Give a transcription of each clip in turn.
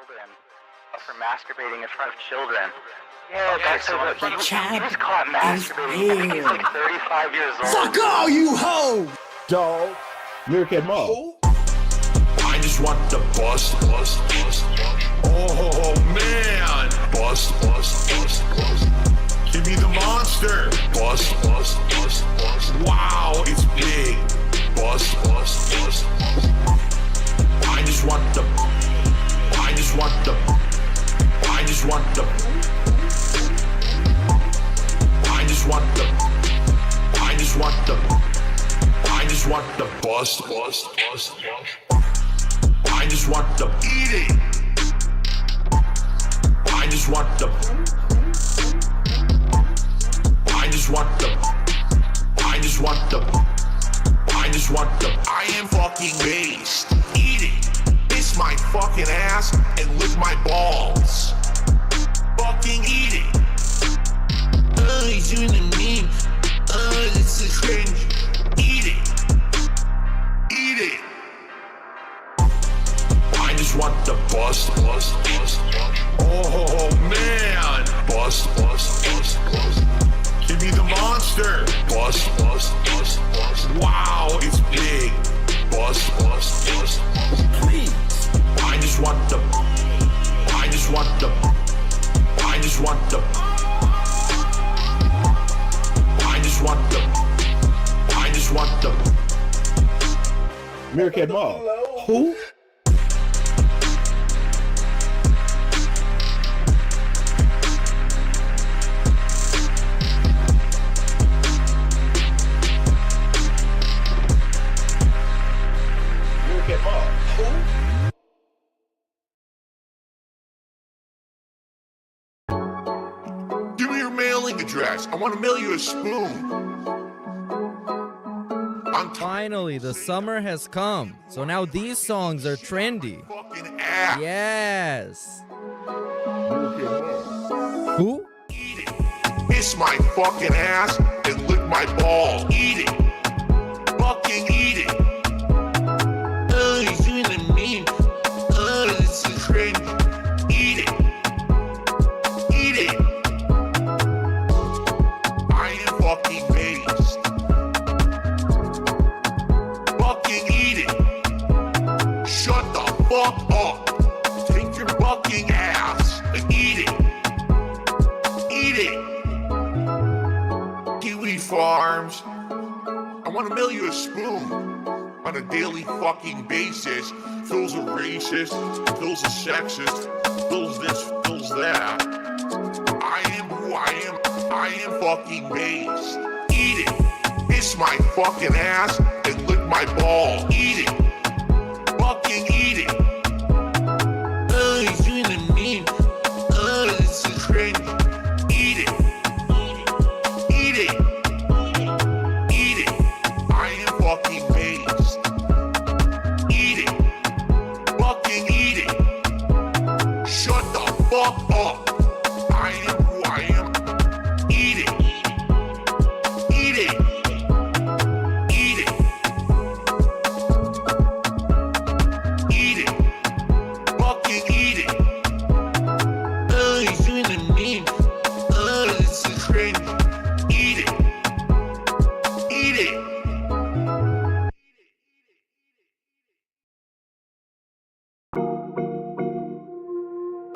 children for masturbating in front of children. Yeah, that's so he was caught masturbating. I think he's like 35 years old. Fuck all you hoes! Dog. Lyric and Mo. I just want the bust. Oh man, bust. Give me the monster. Bust. Wow, it's big. Bust. I just want the. I just want the. I just want the. I just want the. I just want the. I just want the bust. I just want the eat it. I just want the. I just want the. I just want the. I just want the. I am fucking based. Eat it. Kiss my fucking ass and lick my balls. Fucking eat it. Oh, he's doing a meme. Oh, this is cringe. Eat it. Eat it. I just want the bust. Oh man, bust. Give me the monster. Bust. Wow, it's big. Bust. Please. I just want the. I just want the. I just want the. I just want the. I just want the. Lyric and Mo. Who? Lyric and Mo. Give me your mailing address. I want to mail you a spoon. Finally, the summer has come. So now these songs are trendy. Fucking ass. Yes. Lyric and Mo. Who? Eat it. Kiss my fucking ass and lick my balls. Eat it. Fucking eat it. Oh, he's doing a meme. Oh, this is cringe. Eat it. Eat it. I am fucking based. Fucking eat it. Shut the fuck up. Take your fucking ass and eat it. Eat it. Kiwi Farms. I want to mail you a spoon on a daily fucking basis. Phil's a racist, Phil's a sexist, Phil's this, Phil's that. I am who I am. I am fucking based. Eat it. Kiss my fucking ass and lick my balls. Eat it. Fucking eat it. Oh, he's doing a meme. Oh, this is cringe. Eat it. Eat it. Eat it. I am fucking based. Eat it. Fucking eat it. Shut the fuck up. I am who I am. Eat it. Eat it. Eat it. Eat it. Fucking eat it. Oh, he's doing a meme. Oh, this is cringe. Eat it. Eat it.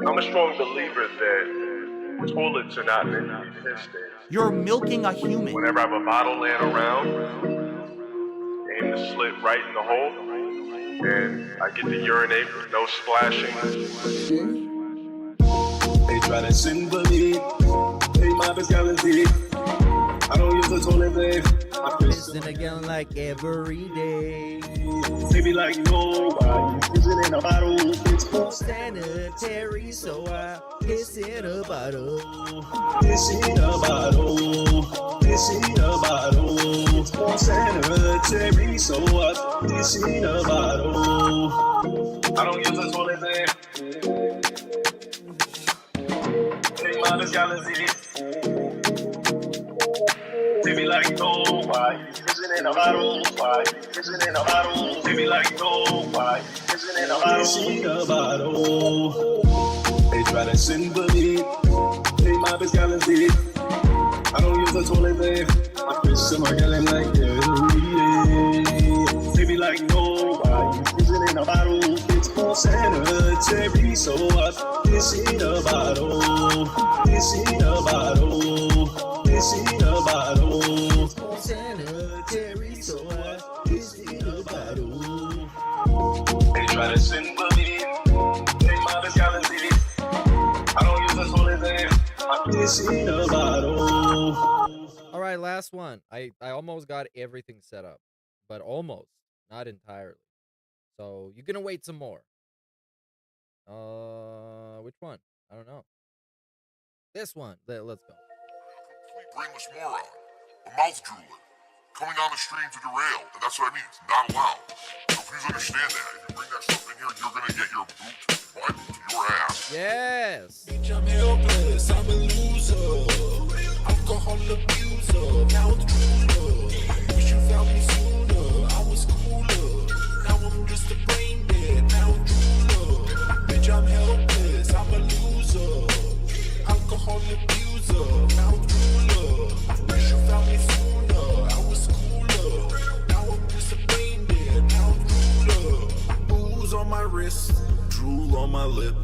I'm a strong believer that toilets are not meant to be pissed in. You're milking a human. Whenever I have a bottle laying around, aim the slit right in the hole, and I get to urinate with no splashing. They try to symbolize, they my specialty. I don't use the toilet, babe. I Listen again like every day. They be like, no, why you pissing in a bottle? It's more Sanitary, so I piss in a bottle. piss in a bottle. Piss in a bottle. It's more sanitary, so I piss in a bottle. I don't use the toilet, babe. They my specialty. They be like, no, why you pissing in a bottle? Why you pissing in a bottle? They be like, no, why you Piscine a bottle. They try to send for me. They might be scalloped. I don't use the toilet there. I fish some are yelling like yeah. They be like, no, why you pissing in a bottle? It's more sanitary, so I piss in a bottle. Piss in a bottle. Piss in a bottle. It's more sanitary, so I piss in a bottle. They try to send for me. They might be scalloped. I don't use the toilet there. I piss in a bottle. All right, last one. I almost got everything set up, but almost, not entirely. So you're gonna wait some more. Which one? I don't know. This one. Let's go. Complete brainless moron. A mouth drooler. Coming on the stream to derail. And that's what I mean. It's not allowed. So please understand that. If you bring that stuff in here, you're gonna get your boot right to your ass. Yes. Bitch, I'm helpless, I'm a loser. Alcohol abuser, mouth drooler. Wish you found me sooner, I was cooler. Now I'm just a brain dead, mouth drooler. Bitch, I'm helpless, I'm a loser. Alcohol abuser, mouth drooler. Wish you found me sooner, I was cooler. Now I'm just a brain dead, mouth drooler. Booze on my wrist, drool on my lip.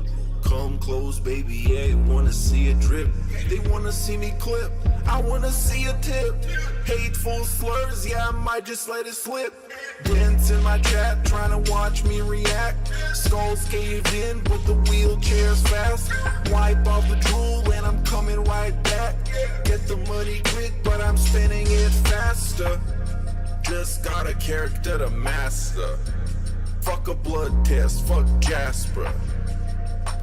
Come close, baby, yeah, wanna see it drip. They wanna see me clip, I wanna see a tip. Hateful slurs, yeah, I might just let it slip. Dents in my chat, trying to watch me react. Skulls caved in, but the wheelchair's fast. Wipe off the drool and I'm coming right back. Get the money quick, but I'm spending it faster. Just got a character to master. Fuck a blood test, fuck Jasper.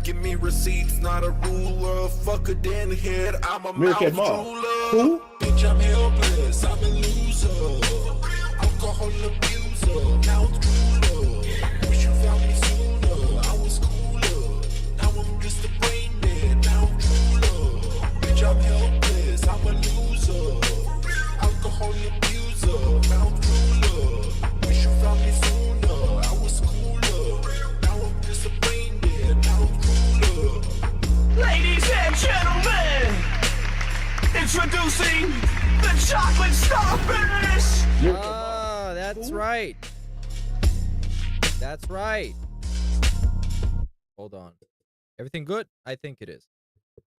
Give me receipts, not a ruler. Fuck a den head, I'm a mouth drooler. Who? Bitch, I'm helpless, I'm a loser. Alcohol abuser, mouth drooler. Wish you found me sooner, I was cooler. Now I'm just a brain dead, mouth drooler. Bitch, I'm helpless, I'm a loser. Alcohol abuser, mouth drooler. Wish you found me sooner, I was cooler. Now I'm just a brain dead, mouth drooler. Ladies and gentlemen, introducing the chocolate starfish. Ah, that's right. That's right. Hold on. Everything good? I think it is.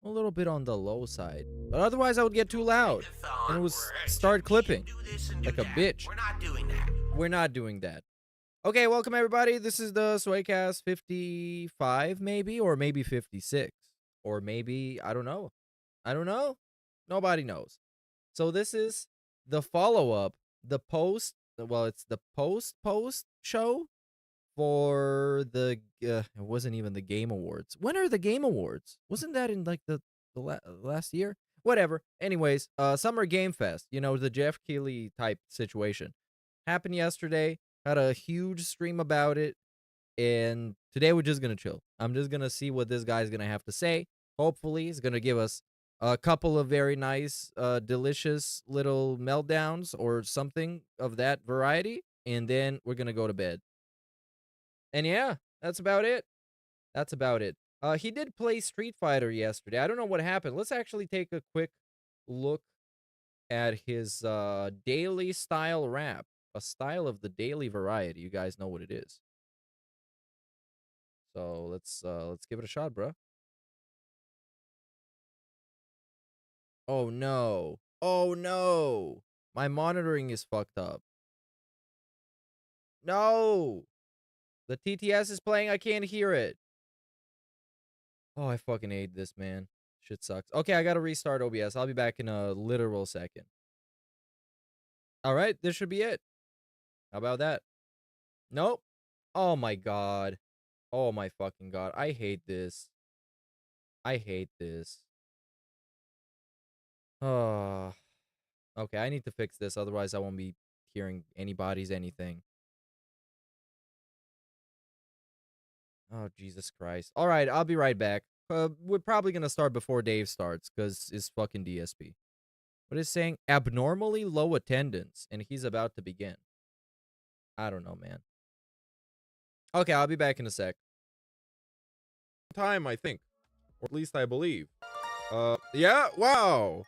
A little bit on the low side. But otherwise I would get too loud. And it would start clipping. Like a bitch. We're not doing that. We're not doing that. Okay, welcome everybody. This is the Swaycast 55 maybe, or maybe 56. Or maybe, I don't know. I don't know. Nobody knows. So this is the follow-up, the post, well, it's the post show for the, it wasn't even the Game Awards. When are the Game Awards? Wasn't that in like the last year? Whatever. Anyways, Summer Game Fest, you know, the Jeff Keighley type situation. Happened yesterday. Had a huge stream about it. And today we're just going to chill. I'm just going to see what this guy's going to have to say. Hopefully he's going to give us a couple of very nice, delicious little meltdowns or something of that variety. And then we're going to go to bed. And yeah, that's about it. That's about it. He did play Street Fighter yesterday. I don't know what happened. Let's actually take a quick look at his daily style rap. A style of the daily variety. You guys know what it is. So let's give it a shot, bro. Oh no. Oh no. My monitoring is fucked up. No. The TTS is playing. I can't hear it. Oh, I fucking hate this, man. Shit sucks. Okay, I gotta restart OBS. I'll be back in a literal second. All right, this should be it. How about that? Nope. Oh my god. Oh my fucking god. I hate this. I hate this. Oh. Okay, I need to fix this. Otherwise, I won't be hearing anybody's anything. Oh, Jesus Christ. All right, I'll be right back. We're probably going to start before Dave starts because it's fucking DSP. What is saying? Abnormally low attendance, and he's about to begin. I don't know, man. Okay, I'll be back in a sec. Time, I think. Or at least I believe. Yeah, wow.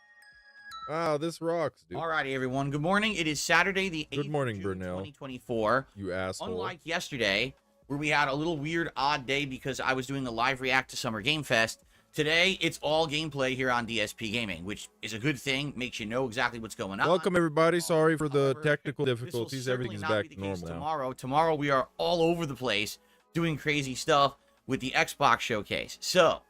Wow, this rocks, dude. Alrighty, everyone. Good morning. It is Saturday, the 8th Good morning, of June, Brunel. 2024. You asshole. Unlike yesterday, where we had a little weird, odd day because I was doing a live react to Summer Game Fest, today it's all gameplay here on DSP Gaming, which is a good thing. Makes you know exactly what's going on. Welcome, everybody. Sorry for the However, technical this will difficulties. certainly Everything's not back be to the case normal now. tomorrow. Tomorrow we are all over the place doing crazy stuff with the Xbox showcase. So,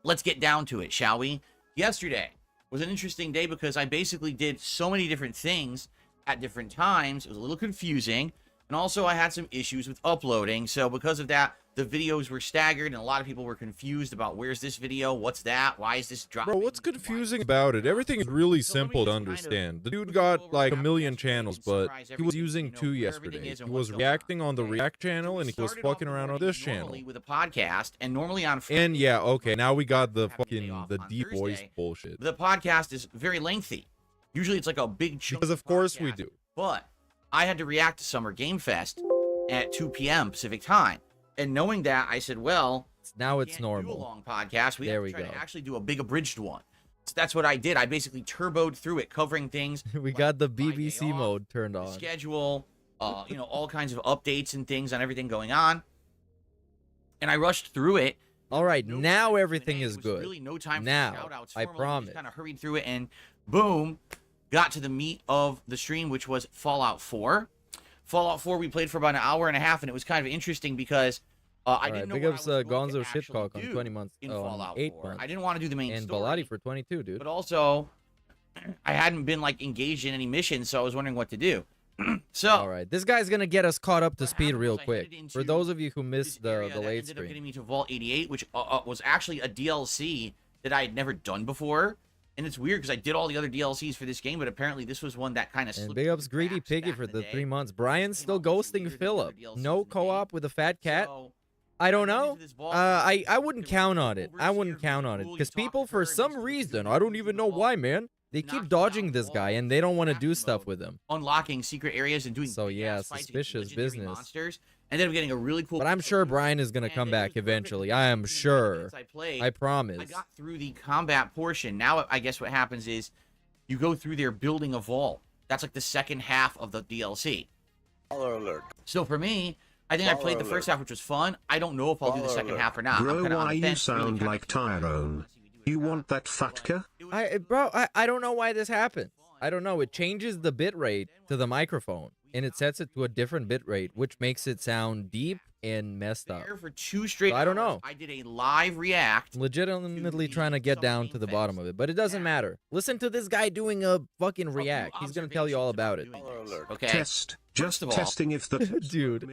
let's get down to it, shall we? Yesterday was an interesting day because I basically did so many different things at different times. It was a little confusing. And also I had some issues with uploading. So because of that, the videos were staggered and a lot of people were confused about where's this video? What's that? Why is this dropping? Bro, what's confusing about it? Everything is really simple to understand. The dude got like a million channels, but he was using 2 yesterday. He was reacting on the React channel and he was fucking around on this channel. With a podcast and normally on And yeah, okay, now we got the fucking off the on deep voice Thursday. bullshit. The podcast is very lengthy. Usually it's like a big chunk. Because of course we do. But I had to react to Summer Game Fest at 2 p.m. Pacific time. And knowing that, I said, well, Now it's can't do a normal. long podcast. We There have we to try go. to actually do a big abridged one. So that's what I did. I basically turboed through it, covering things. We like got the my day BBC off, mode turned the on. schedule, all kinds of updates and things on everything going on. And I rushed through it. All right, No now time everything Q&A. is There was good. Really no time Now, for shoutouts. I promise. Kind of hurried through it and boom, got to the meat of the stream, which was Fallout 4. Fallout 4 we played for about an hour and a half, and it was kind of interesting because I didn't know big what I ups, was going to Gonzo actually Shitcock on do 20 months, in Fallout 8 4. months. I didn't want to do the main And story. Baladi for 22, dude. But also, I hadn't been like engaged in any missions, so I was wondering what to do. So, All right, this guy's gonna get us caught up to what speed happened real was I quick. headed For into those of you who this missed the area that late ended up getting stream, me to Vault 88, which was actually a DLC that I had never done before. And it's weird because I did all the other DLCs for this game, but apparently this was one that kind of and slipped big through ups the Greedy cracks Piggy back for in the day. 3 months. Brian's Came still out much ghosting later than Philip. other DLCs No in the co-op game. with a fat cat. So, I don't I went know. into this vault, I wouldn't there was count an on it. I wouldn't overseer count who's on it cool, you because talk to people, her, for and some basically reason, you I don't go even through know the vault, why, man. They knock keep down dodging this guy walls, and they don't want to do crafting stuff mode, with him. unlocking secret areas and doing So, big yeah, ass fights against suspicious legendary business. monsters. Ended up getting a really cool. But I'm pistol sure gun, Brian is gonna and come it back was perfect eventually. because I am in the sure. minutes I played, I promise. I got through the combat portion. Now I guess what happens is you go through there building a vault. That's like the second half of the DLC. So for me, I think I played the first half, which was fun. I don't know if I'll do the second half or not. I'm Bro, kinda on why the you fence, really sound kinda like curious. Tyrone? You want that fatka? I don't know why this happens. I don't know. It changes the bit rate to the microphone and it sets it to a different bit rate, which makes it sound deep and messed up. There for 2 straight So I don't hours, know. I did a live react. Legitimately the trying to get Summer down Game to the Fest. bottom of it, but it doesn't Now, matter. Listen to this guy doing a fucking a few react. He's gonna tell you all about it. observations doing this, Okay. Test. Just of all- testing if the Dude.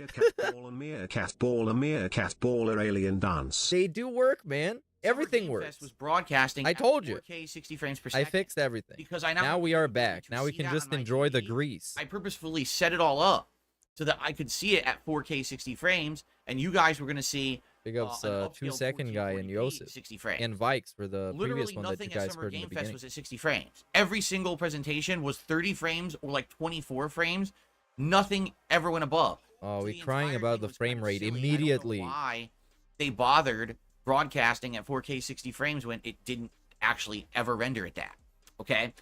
meerkat baller alien dance. They do work, man. Everything Summer Game works. Fest was broadcasting I at told you. 4K 60 frames per I second. fixed everything. Because I Now we are to back. Now we see can that just on my enjoy the TV. grease. I purposefully set it all up so that I could see it at 4K 60 frames, and you guys were going to see Big ups an 2 upscaled second guy and 1440p Yosef 60 frames. and Vikes for the Literally previous one that you nothing at guys Summer heard in the Game Fest beginning. was at 60 frames. Every single presentation was 30 frames or like 24 frames. Nothing ever went above. Oh, So we the crying entire about thing the was frame kind of rate silly. I don't know immediately. why they bothered broadcasting at 4K 60 frames when it didn't actually ever render at that. Okay?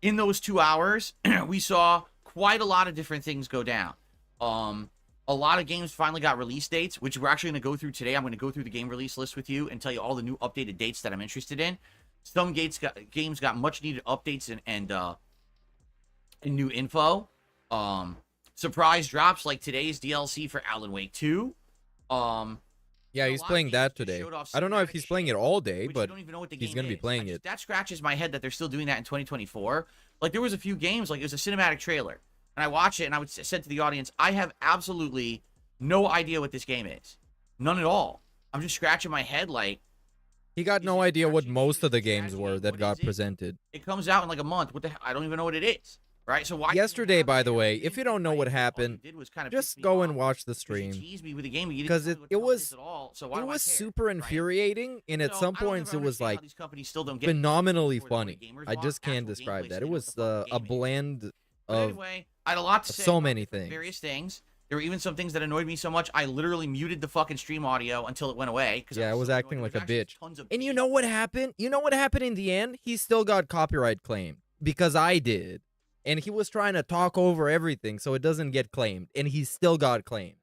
In those 2 hours, we saw quite a lot of different things go down. A lot of games finally got release dates, which we're actually going to go through today. I'm going to go through the game release list with you and tell you all the new updated dates that I'm interested in. Some games got much needed updates and new info. Surprise drops like today's DLC for Alan Wake 2. Yeah, a he's lot of playing games that just today. showed off I don't know if cinematic he's playing it shit, all day, which but you don't even know what the he's game gonna be is. playing it. That scratches my head that they're still doing that in 2024. Like there was a few games, like it was a cinematic trailer, and I watched it and I said to the audience, I have absolutely no idea what this game is, none at all. I'm just scratching my head like he got Is no it idea what actually most of the a games strategy? were that What got is it? presented. it comes out in like a month. What the hell? I don't even know what it is. Right? So why Yesterday, by the way, if you don't know what happened, just go and watch the stream. Because it was super infuriating, and at some points it was like phenomenally funny. I just can't describe that. It was a blend of Anyway, I had a lot to say so about many different things. various things. There were even some things that annoyed me so much, I literally muted the fucking stream audio until it went away. Yeah, I was so acting annoyed. like a There was bitch. actually tons of And you know what happened? You know what happened in the end? He still got copyright claimed because I did. And he was trying to talk over everything so it doesn't get claimed. And he still got claimed.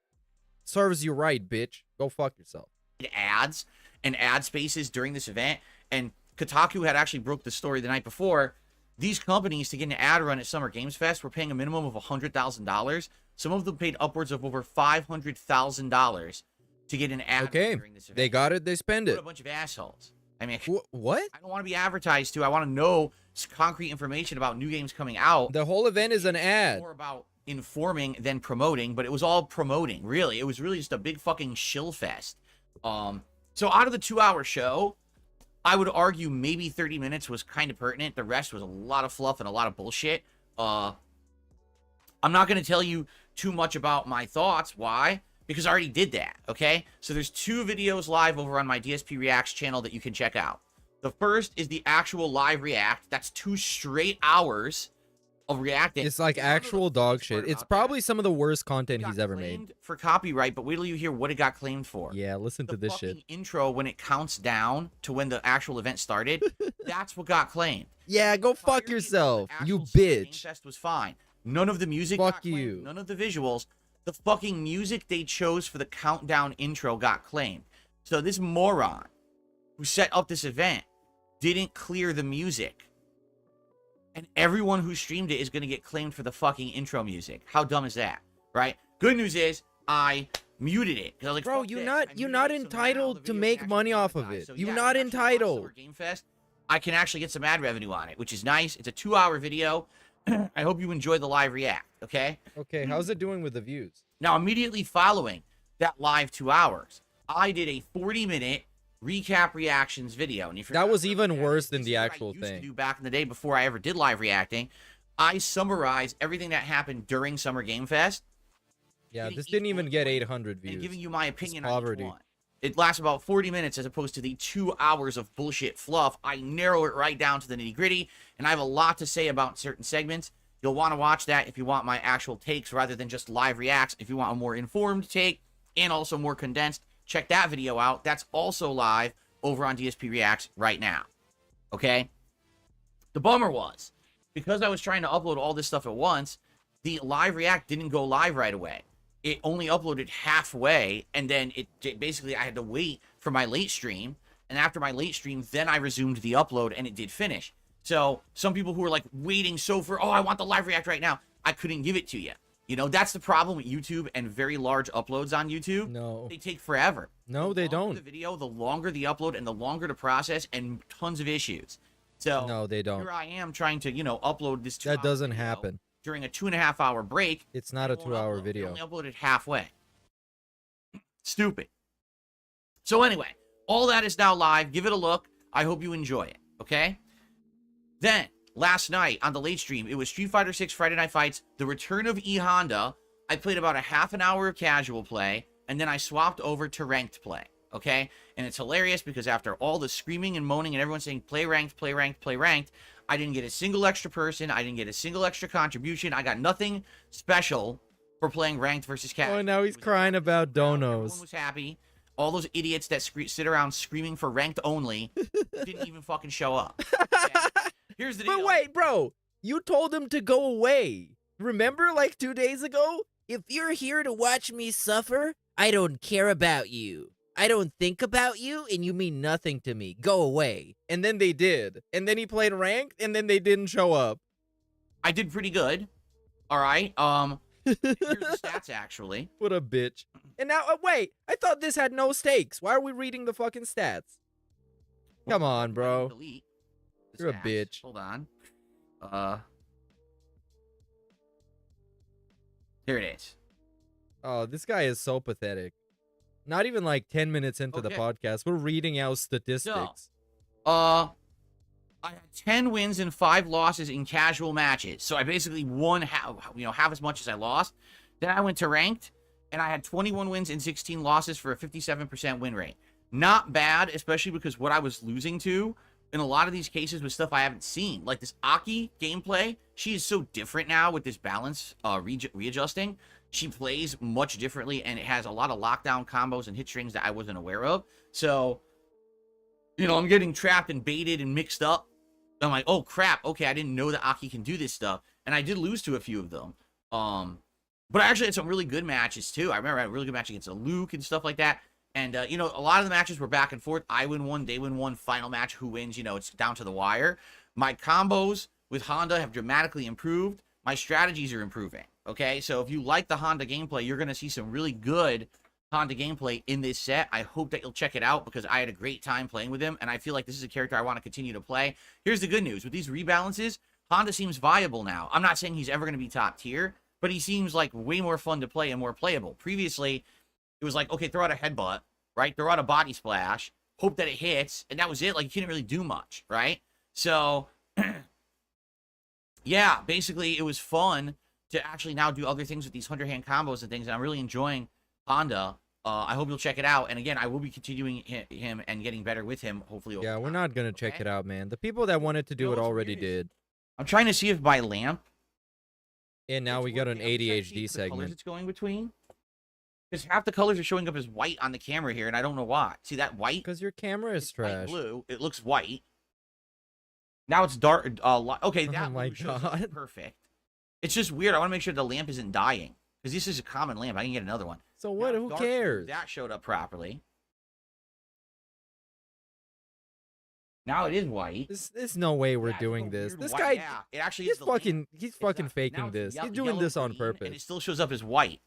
Serves you right, bitch. Go fuck yourself. ads and ad spaces during this event. And Kotaku had actually broke the story the night before. These companies, to get an ad run at Summer Games Fest, were paying a minimum of $100,000. Some of them paid upwards of over $500,000 to get an ad Okay, during this event. they got it, they spend What it. a bunch of assholes. I mean, What? I don't want to be advertised to. I want to know concrete information about new games coming out. The whole event is an ad. More about informing than promoting, but it was all promoting, really. It was really just a big fucking shill fest. So out of the 2-hour show, I would argue maybe 30 minutes was kind of pertinent. The rest was a lot of fluff and a lot of bullshit. I'm not going to tell you too much about my thoughts. Why? Because I already did that, okay? So there's 2 videos live over on my DSP Reacts channel that you can check out. The first is the actual live react. That's 2 straight hours of reacting. It's like actual dog shit. It's probably some of the worst content he's ever made. For copyright, but wait till you hear what it got claimed for. Yeah, listen to this shit. Intro, when it counts down to when the actual event started, that's what got claimed. Yeah, go fuck yourself, you Actual Summer Game bitch. Fest was fine. None of the music Fuck got claimed, you. none of the visuals. The fucking music they chose for the countdown intro got claimed. So this moron who set up this event didn't clear the music. And everyone who streamed it is going to get claimed for the fucking intro music. How dumb is that? Right? Good news is I muted it. I was like, Bro, fuck you're this. not I you're muted not it, so now the entitled to video make can money actually off of monetize. it. So You're yeah, not if you actually watch entitled. Summer Game Fest, I can actually get some ad revenue on it, which is nice. It's a 2-hour video. I hope you enjoy the live react, okay? Okay, how's it doing with the views? Now, immediately following that live 2 hours, I did a 40-minute recap reactions video. And if you're That not was familiar even with that, worse this than is the what I actual used to thing. do back in the day before I ever did live reacting. I summarize everything that happened during Summer Game Fest. Yeah, getting this didn't equal even get weight 800 views. and giving you my opinion on poverty. each one. It lasts about 40 minutes as opposed to the 2 hours of bullshit fluff. I narrow it right down to the nitty-gritty, and I have a lot to say about certain segments. You'll want to watch that if you want my actual takes rather than just live reacts. If you want a more informed take and also more condensed, check that video out. That's also live over on DSP Reacts right now. Okay? The bummer was, because I was trying to upload all this stuff at once, the live react didn't go live right away. It only uploaded halfway, and then it basically I had to wait for my late stream, and after my late stream, then I resumed the upload, and it did finish. So some people who were like waiting oh, I want the live react right now, I couldn't give it to you. You know, that's the problem with YouTube and very large uploads on YouTube. No. They take forever. No, they don't. The video, the longer the upload and the longer the process, and tons of issues. So No, they don't. here I am trying to, upload this 2 That doesn't happen. during a 2.5-hour break. It's not a It won't 2-hour upload. video. It only uploaded halfway. Stupid. So anyway, all that is now live. Give it a look. I hope you enjoy it. Okay? Then, last night on the late stream, it was Street Fighter 6 Friday Night Fights, the return of E Honda. I played about a half an hour of casual play, and then I swapped over to ranked play. Okay? And it's hilarious because after all the screaming and moaning and everyone saying play ranked, play ranked, play ranked, I didn't get a single extra person. I didn't get a single extra contribution. I got nothing special for playing ranked versus casual. Oh, now he's crying about Everyone donos. was happy. All those idiots that sit around screaming for ranked only didn't even fucking show up. Okay? Here's the deal. But wait, bro, you told him to go away. Remember like 2 days ago? If you're here to watch me suffer, I don't care about you. I don't think about you, and you mean nothing to me. Go away. And then they did. And then he played ranked, and then they didn't show up. I did pretty good. All right. Here's the stats, actually. What a bitch. And now, wait, I thought this had no stakes. Why are we reading the fucking stats? Come on, bro. Delete the You're a stats. bitch. Hold on. Here it is. Oh, this guy is so pathetic. Not even like 10 minutes into the Okay. podcast, we're reading out statistics. I had 10 wins and 5 losses in casual matches. So I basically won half as much as I lost. Then I went to ranked, and I had 21 wins and 16 losses for a 57% win rate. Not bad, especially because what I was losing to in a lot of these cases with stuff I haven't seen. Like this Aki gameplay, she is so different now with this balance readjusting. She plays much differently, and it has a lot of lockdown combos and hit strings that I wasn't aware of. So, you know, I'm getting trapped and baited and mixed up. I'm like, oh crap, okay, I didn't know that Aki can do this stuff. And I did lose to a few of them. But I actually had some really good matches too. I remember I had a really good match against a Luke and stuff like that. And, you know, a lot of the matches were back and forth. I win one, they win one, final match, who wins, you know, it's down to the wire. My combos with Honda have dramatically improved. My strategies are improving, okay? So if you like the Honda gameplay, you're going to see some really good Honda gameplay in this set. I hope that you'll check it out because I had a great time playing with him, and I feel like this is a character I want to continue to play. Here's the good news. With these rebalances, Honda seems viable now. I'm not saying he's ever going to be top tier, but he seems like way more fun to play and more playable. Previously, it was like, okay, throw out a headbutt, right? Throw out a body splash, hope that it hits, and that was it. Like, you couldn't really do much, right? So, yeah, basically, it was fun to actually now do other things with these underhand combos and things, and I'm really enjoying Honda. I hope you'll check it out, and again, I will be continuing him and getting better with him, hopefully. Yeah, we're not gonna check it out, man. The people that wanted to do it already did. I'm trying to see if by lamp. And now we got an ADHD segment. It's going between. Because half the colors are showing up as white on the camera here, and I don't know why. See that white? Because your camera is trash. Blue. It looks white. Now it's dark. Okay, that oh my God. Perfect. It's just weird. I want to make sure the lamp isn't dying. Because this is a common lamp. I can get another one. So what? Who cares? That showed up properly. Now it is white. There's no way we're doing this. This guy, yeah, it actually he's fucking faking this. He's doing this on purpose. And it still shows up as white.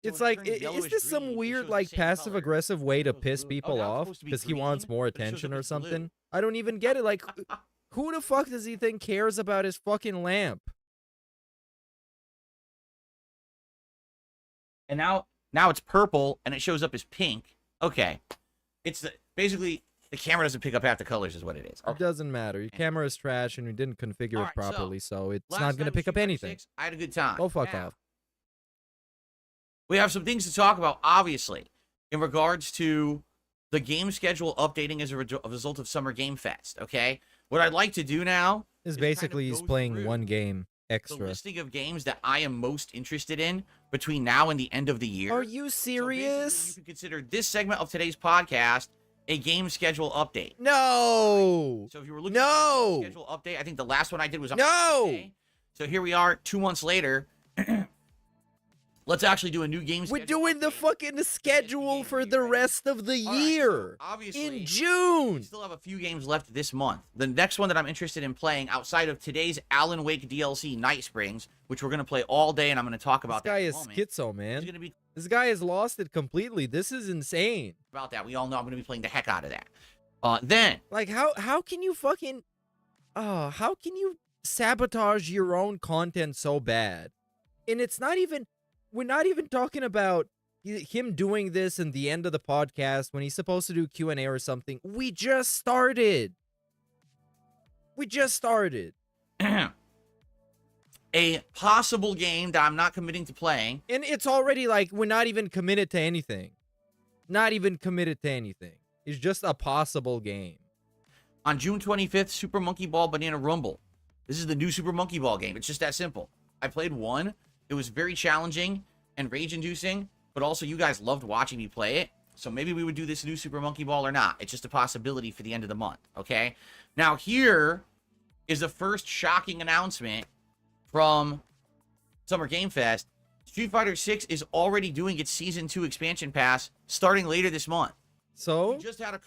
So it's like, is this some weird, like, passive-aggressive way to piss people off because he wants more attention or something? I don't even get it. Like, who the fuck does he think cares about his fucking lamp? And now it's purple, and it shows up as pink. Okay. It's basically, the camera doesn't pick up half the colors is what it is. Okay. It doesn't matter. Your camera is trash, and you didn't configure it properly, so it's not going to pick up anything. I had a good time. Go fuck off. We have some things to talk about, obviously, in regards to the game schedule updating as a result of Summer Game Fest, okay? What I'd like to do now is basically he's playing one game extra. The listing of games that I am most interested in between now and the end of the year. Are you serious? So you can consider this segment of today's podcast a game schedule update. No! So if you were looking for a schedule update, I think the last one I did was on Monday. So here we are 2 months later. Let's actually do a new game schedule. We're doing the fucking schedule for the rest of the year. So obviously, in June. We still have a few games left this month. The next one that I'm interested in playing outside of today's Alan Wake DLC Night Springs, which we're going to play all day, and I'm going to talk about this guy is schizo, man. This guy has lost it completely. This is insane. About that, we all know I'm going to be playing the heck out of that. Then, like, how can you fucking, how can you sabotage your own content so bad? And it's not even. We're not even talking about him doing this in the end of the podcast when he's supposed to do Q&A or something. We just started. A possible game that I'm not committing to playing. And it's already like we're not even committed to anything. It's just a possible game. On June 25th, Super Monkey Ball Banana Rumble. This is the new Super Monkey Ball game. It's just that simple. I played one. It was very challenging and rage-inducing, but also you guys loved watching me play it, so maybe we would do this new Super Monkey Ball or not. It's just a possibility for the end of the month, okay? Now, here is the first shocking announcement from Summer Game Fest. Street Fighter 6 is already doing its Season 2 expansion pass starting later this month. So,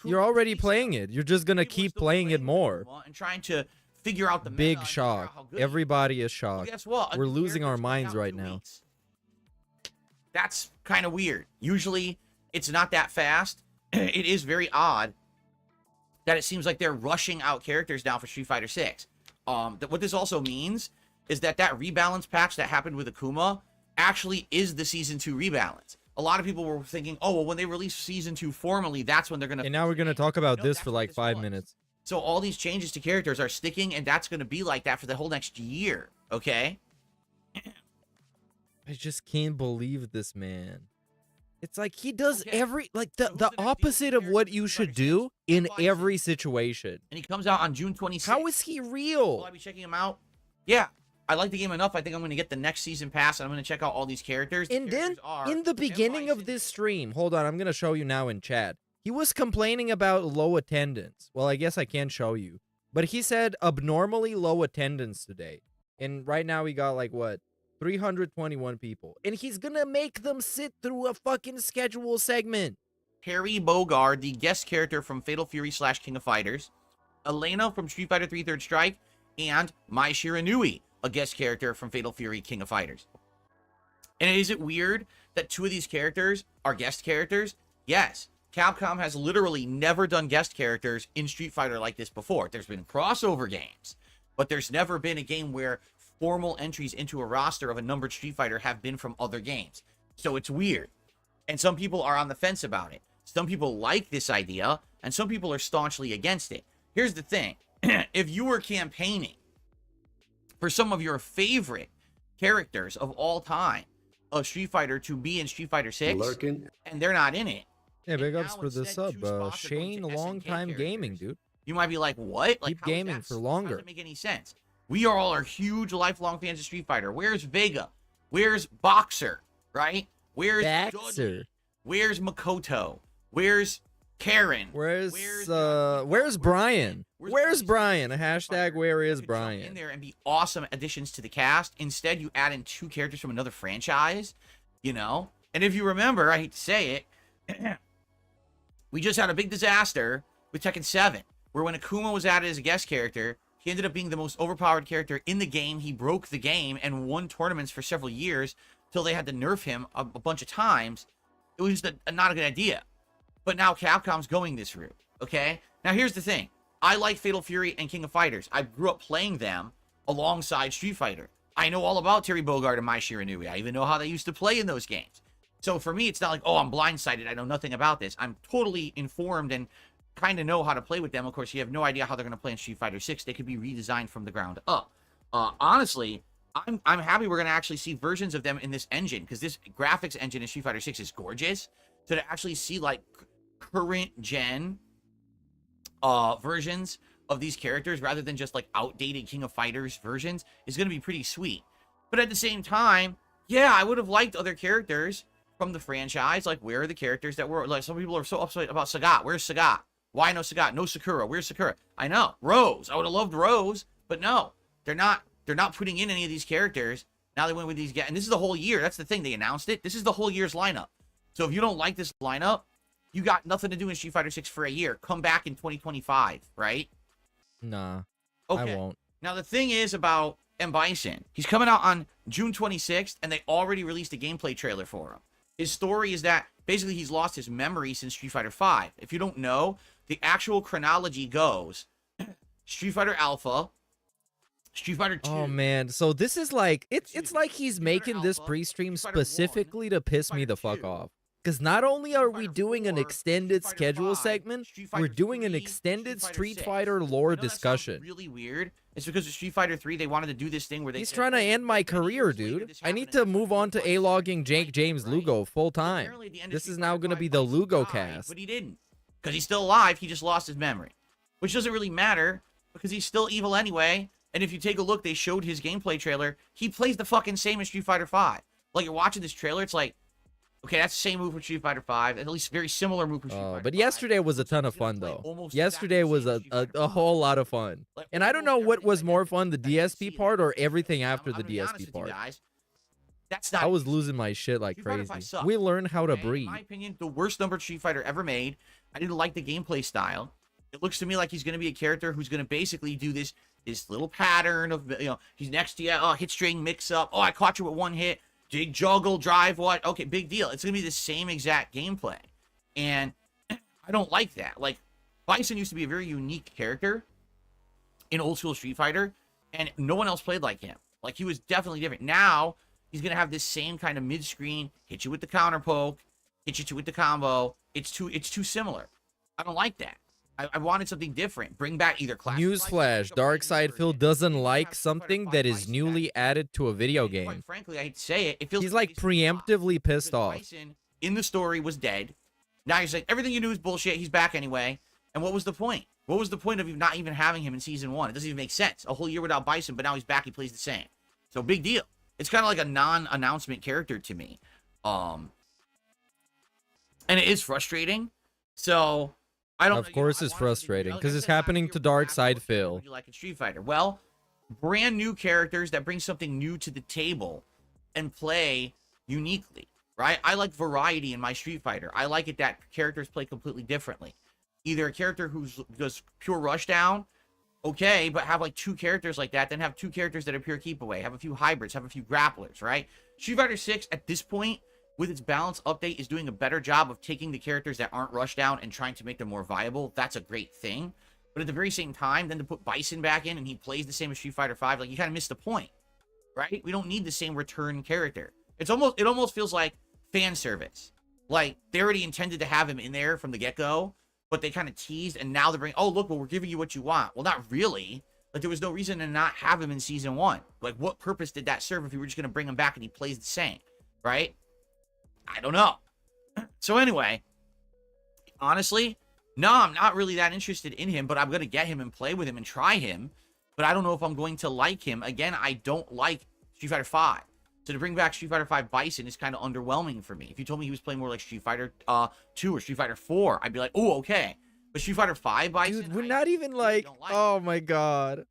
you're already playing it. You're just going to keep playing it more. And trying to figure out the big shock. Everybody is shocked. Well, guess what? We're losing our minds right now. That's kind of weird. Usually, it's not that fast. It is very odd that it seems like they're rushing out characters now for Street Fighter 6. What this also means is that rebalance patch that happened with Akuma actually is the Season 2 rebalance. A lot of people were thinking, oh, well, when they release Season 2 formally, that's when they're going to... And now we're going to talk about this for like 5 minutes. So all these changes to characters are sticking, and that's going to be like that for the whole next year, okay? I just can't believe this, man. It's like he does Okay. every like So the who's the next opposite DLC of what character you in should Street Fighter do in Bison. every situation. And he comes out on June 26th. How is he Will real? I be checking him out? Yeah. I like the game enough. I think I'm going to get the next season pass, and I'm going to check out all these characters. And then in the beginning of this stream, hold on, I'm going to show you now in chat. He was complaining about low attendance. Well, I guess I can't show you. But he said abnormally low attendance today. And right now we got like what? 321 people. And he's going to make them sit through a fucking schedule segment. Terry Bogard, the guest character from Fatal Fury / King of Fighters. Elena from Street Fighter 3 Third Strike. And Mai Shiranui, a guest character from Fatal Fury King of Fighters. And is it weird that two of these characters are guest characters? Yes. Capcom has literally never done guest characters in Street Fighter like this before. There's been crossover games, but there's never been a game where formal entries into a roster of a numbered Street Fighter have been from other games. So it's weird. And some people are on the fence about it. Some people like this idea, and some people are staunchly against it. Here's the thing. If you were campaigning for some of your favorite characters of all time of Street Fighter to be in Street Fighter 6, Lurking. and they're not in it, Yeah, big and ups now for the instead sub. two spots are going Shane, to SNK long time gaming, characters, dude. you might be like, what? Like, Keep how is gaming that for How longer. does that make any sense? We all are huge lifelong fans of Street Fighter. Where's Vega? Where's Boxer? Right? Where's Boxer. Dudley? Where's Makoto? Where's Karen? Where's where's Brian? Where's Brian? A Street hashtag Fighter where is could jump Brian? in there and be awesome additions to the cast. Instead, you add in two characters from another franchise, you know? And if you remember, I hate to say it, we just had a big disaster with Tekken 7, where when Akuma was added as a guest character, he ended up being the most overpowered character in the game. He broke the game and won tournaments for several years till they had to nerf him a bunch of times. It was just not a good idea. But now Capcom's going this route, okay? Now here's the thing. I like Fatal Fury and King of Fighters. I grew up playing them alongside Street Fighter. I know all about Terry Bogard and Mai Shiranui. I even know how they used to play in those games. So for me, it's not like, oh, I'm blindsided. I know nothing about this. I'm totally informed and kind of know how to play with them. Of course, you have no idea how they're going to play in Street Fighter 6. They could be redesigned from the ground up. Honestly, I'm happy we're going to actually see versions of them in this engine, because this graphics engine in Street Fighter 6 is gorgeous. So to actually see like current gen versions of these characters rather than just like outdated King of Fighters versions is going to be pretty sweet. But at the same time, yeah, I would have liked other characters from the franchise. Like, where are the characters that were, like, some people are so upset about Sagat. Where's Sagat? Why no Sagat? No Sakura. Where's Sakura? I know. Rose. I would have loved Rose, but no. They're not putting in any of these characters. Now they went with these guys. And this is the whole year. That's the thing. They announced it. This is the whole year's lineup. So if you don't like this lineup, you got nothing to do in Street Fighter 6 for a year. Come back in 2025, right? Nah, Okay. I won't. Now the thing is about M. Bison. He's coming out on June 26th, and they already released a gameplay trailer for him. His story is that basically he's lost his memory since Street Fighter 5. If you don't know, the actual chronology goes Street Fighter Alpha, Street Fighter 2. Oh man, so this is like it's like he's making this Alpha, pre-stream Street Fighter 1, specifically to piss me Street the Fighter fuck 2, off. Because not only are we Fighter doing an 4, extended Street Fighter schedule 5, segment, Street we're Fighter doing an 3, extended Street Street Fighter 6. Fighter lore I know that sounds discussion. really weird. It's because of Street Fighter 3, they wanted to do this thing where they He's said, trying to "Oh, end my 20 career, years later, dude. this I happened need in to move on to 2025, A-logging Jake right?" James Lugo full time. Apparently at the end of This Street is now Fighter going to 5, be the Bison Lugo died, cast. But he didn't. Because he's still alive, he just lost his memory. Which doesn't really matter, because he's still evil anyway. And if you take a look, they showed his gameplay trailer. He plays the fucking same as Street Fighter 5. Like, you're watching this trailer, it's like, okay, that's the same move with Street Fighter 5, at least very similar move with Street Fighter 5. But yesterday was a ton of He's gonna fun, play though. almost Yesterday exactly was the same as Street a Fighter whole 5. lot of fun. Like, And I don't know almost what was everything more that fun, the you see DSP in part there. or everything after I'm the gonna be honest DSP with you part. guys. That's not I was losing my shit like Street Fighter crazy. 5 sucks. We learned how to Okay? breathe. In my opinion, the worst numbered Street Fighter ever made. I didn't like the gameplay style. It looks to me like he's going to be a character who's going to basically do this little pattern of, you know, he's next to you, oh, hit string mix up, oh, I caught you with one hit, dig juggle, drive, what, okay, big deal. It's going to be the same exact gameplay. And I don't like that. Like, Bison used to be a very unique character in old school Street Fighter, and no one else played like him. Like, he was definitely different. Now, he's going to have this same kind of mid-screen, hit you with the counter poke, hit you with the combo. It's too similar. I don't like that. I wanted something different. Bring back either class. Newsflash, Darkside Phil doesn't like something that is newly added to a video Quite game. frankly, I hate to say it, it feels He's like Bison sucks, preemptively pissed because off. Bison in the story was dead. Now you're saying everything you knew is bullshit. He's back anyway. And what was the point? What was the point of you not even having him in season 1? It doesn't even make sense. A whole year without Bison, but now he's back. He plays the same. So big deal. It's kind of like a non-announcement character to me. And it is frustrating. So I don't. Of course, it's frustrating because it's happening to Darkside Phil. What you like in Street Fighter? Well, brand new characters that bring something new to the table and play uniquely, right? I like variety in my Street Fighter. I like it that characters play completely differently. Either a character who's does pure rushdown, okay, but have like 2 characters like that, then have 2 characters that are pure keep away, have a few hybrids, have a few grapplers, right? Street Fighter 6 at this point, with its balance update, is doing a better job of taking the characters that aren't rushdown and trying to make them more viable. That's a great thing. But at the very same time, then to put Bison back in and he plays the same as Street Fighter 5, like you kind of missed the point, right? We don't need the same return character. It almost feels like fan service. Like they already intended to have him in there from the get-go, but they kind of teased, and now they're bringing, oh, look, well, we're giving you what you want. Well, not really. Like, there was no reason to not have him in season 1. Like, what purpose did that serve if you were just going to bring him back and he plays the same, right? I don't know. So anyway, honestly, no, I'm not really that interested in him, but I'm going to get him and play with him and try him. But I don't know if I'm going to like him. Again, I don't like Street Fighter 5. So to bring back Street Fighter 5 Bison is kind of underwhelming for me. If you told me he was playing more like Street Fighter 2 or Street Fighter 4, I'd be like, oh, okay. But Street Fighter 5 Bison, dude, we're not even like, oh my god.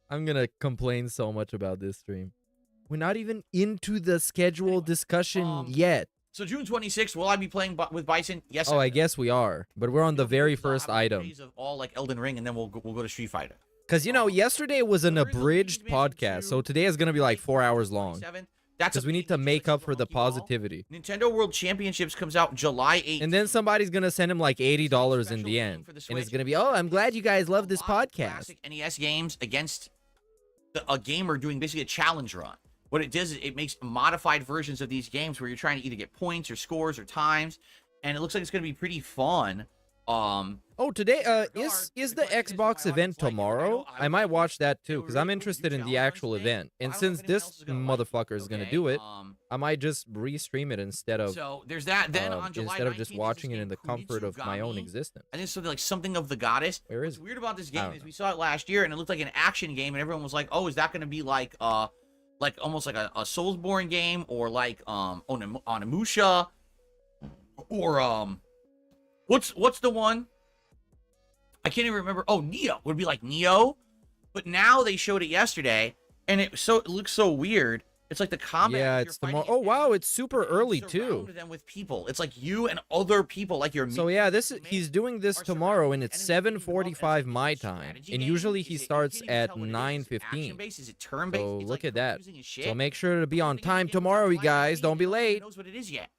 I'm going to complain so much about this stream. We're not even into the schedule discussion yet. So June 26th, will I be playing with Bison? Yes. Oh, I guess we are. But we're on the very first item. Of all like Elden Ring, and then we'll go to Street Fighter. Because, you know, yesterday was an abridged podcast, so today is going to be like 4 hours long. Because we need to make up for the positivity. Nintendo World Championships comes out July 8th. And then somebody's going to send him like $80 in the end. And it's going to be, oh, I'm glad you guys love this podcast. Classic NES games against a gamer doing basically a challenge run. What it does is it makes modified versions of these games where you're trying to either get points or scores or times. And it looks like it's going to be pretty fun. Oh, today is the Xbox event tomorrow? I might watch that too because I'm interested in the actual event. And since this motherfucker is gonna do it, I might just restream it instead of there's that. Then on July instead of just watching it in the comfort of my own existence. I think something like Something of the Goddess. Where is What's weird about this game is we saw it last year and it looked like an action game and everyone was like, oh, is that gonna be like almost like a Soulsborne game or like Onimusha or What's the one? I can't even remember. Oh, Neo. Would be like Neo. But now they showed it yesterday, and it looks so weird. It's like the combat. Yeah, it's tomorrow. Oh, wow, it's super early, too. Them with people. It's like you and other people, like your. So, yeah, he's doing this tomorrow, and it's 7:45 my time. And usually he starts at 9:15. So, look at that. So, make sure to be on time tomorrow, you guys. Don't be late. Knows what it is yet.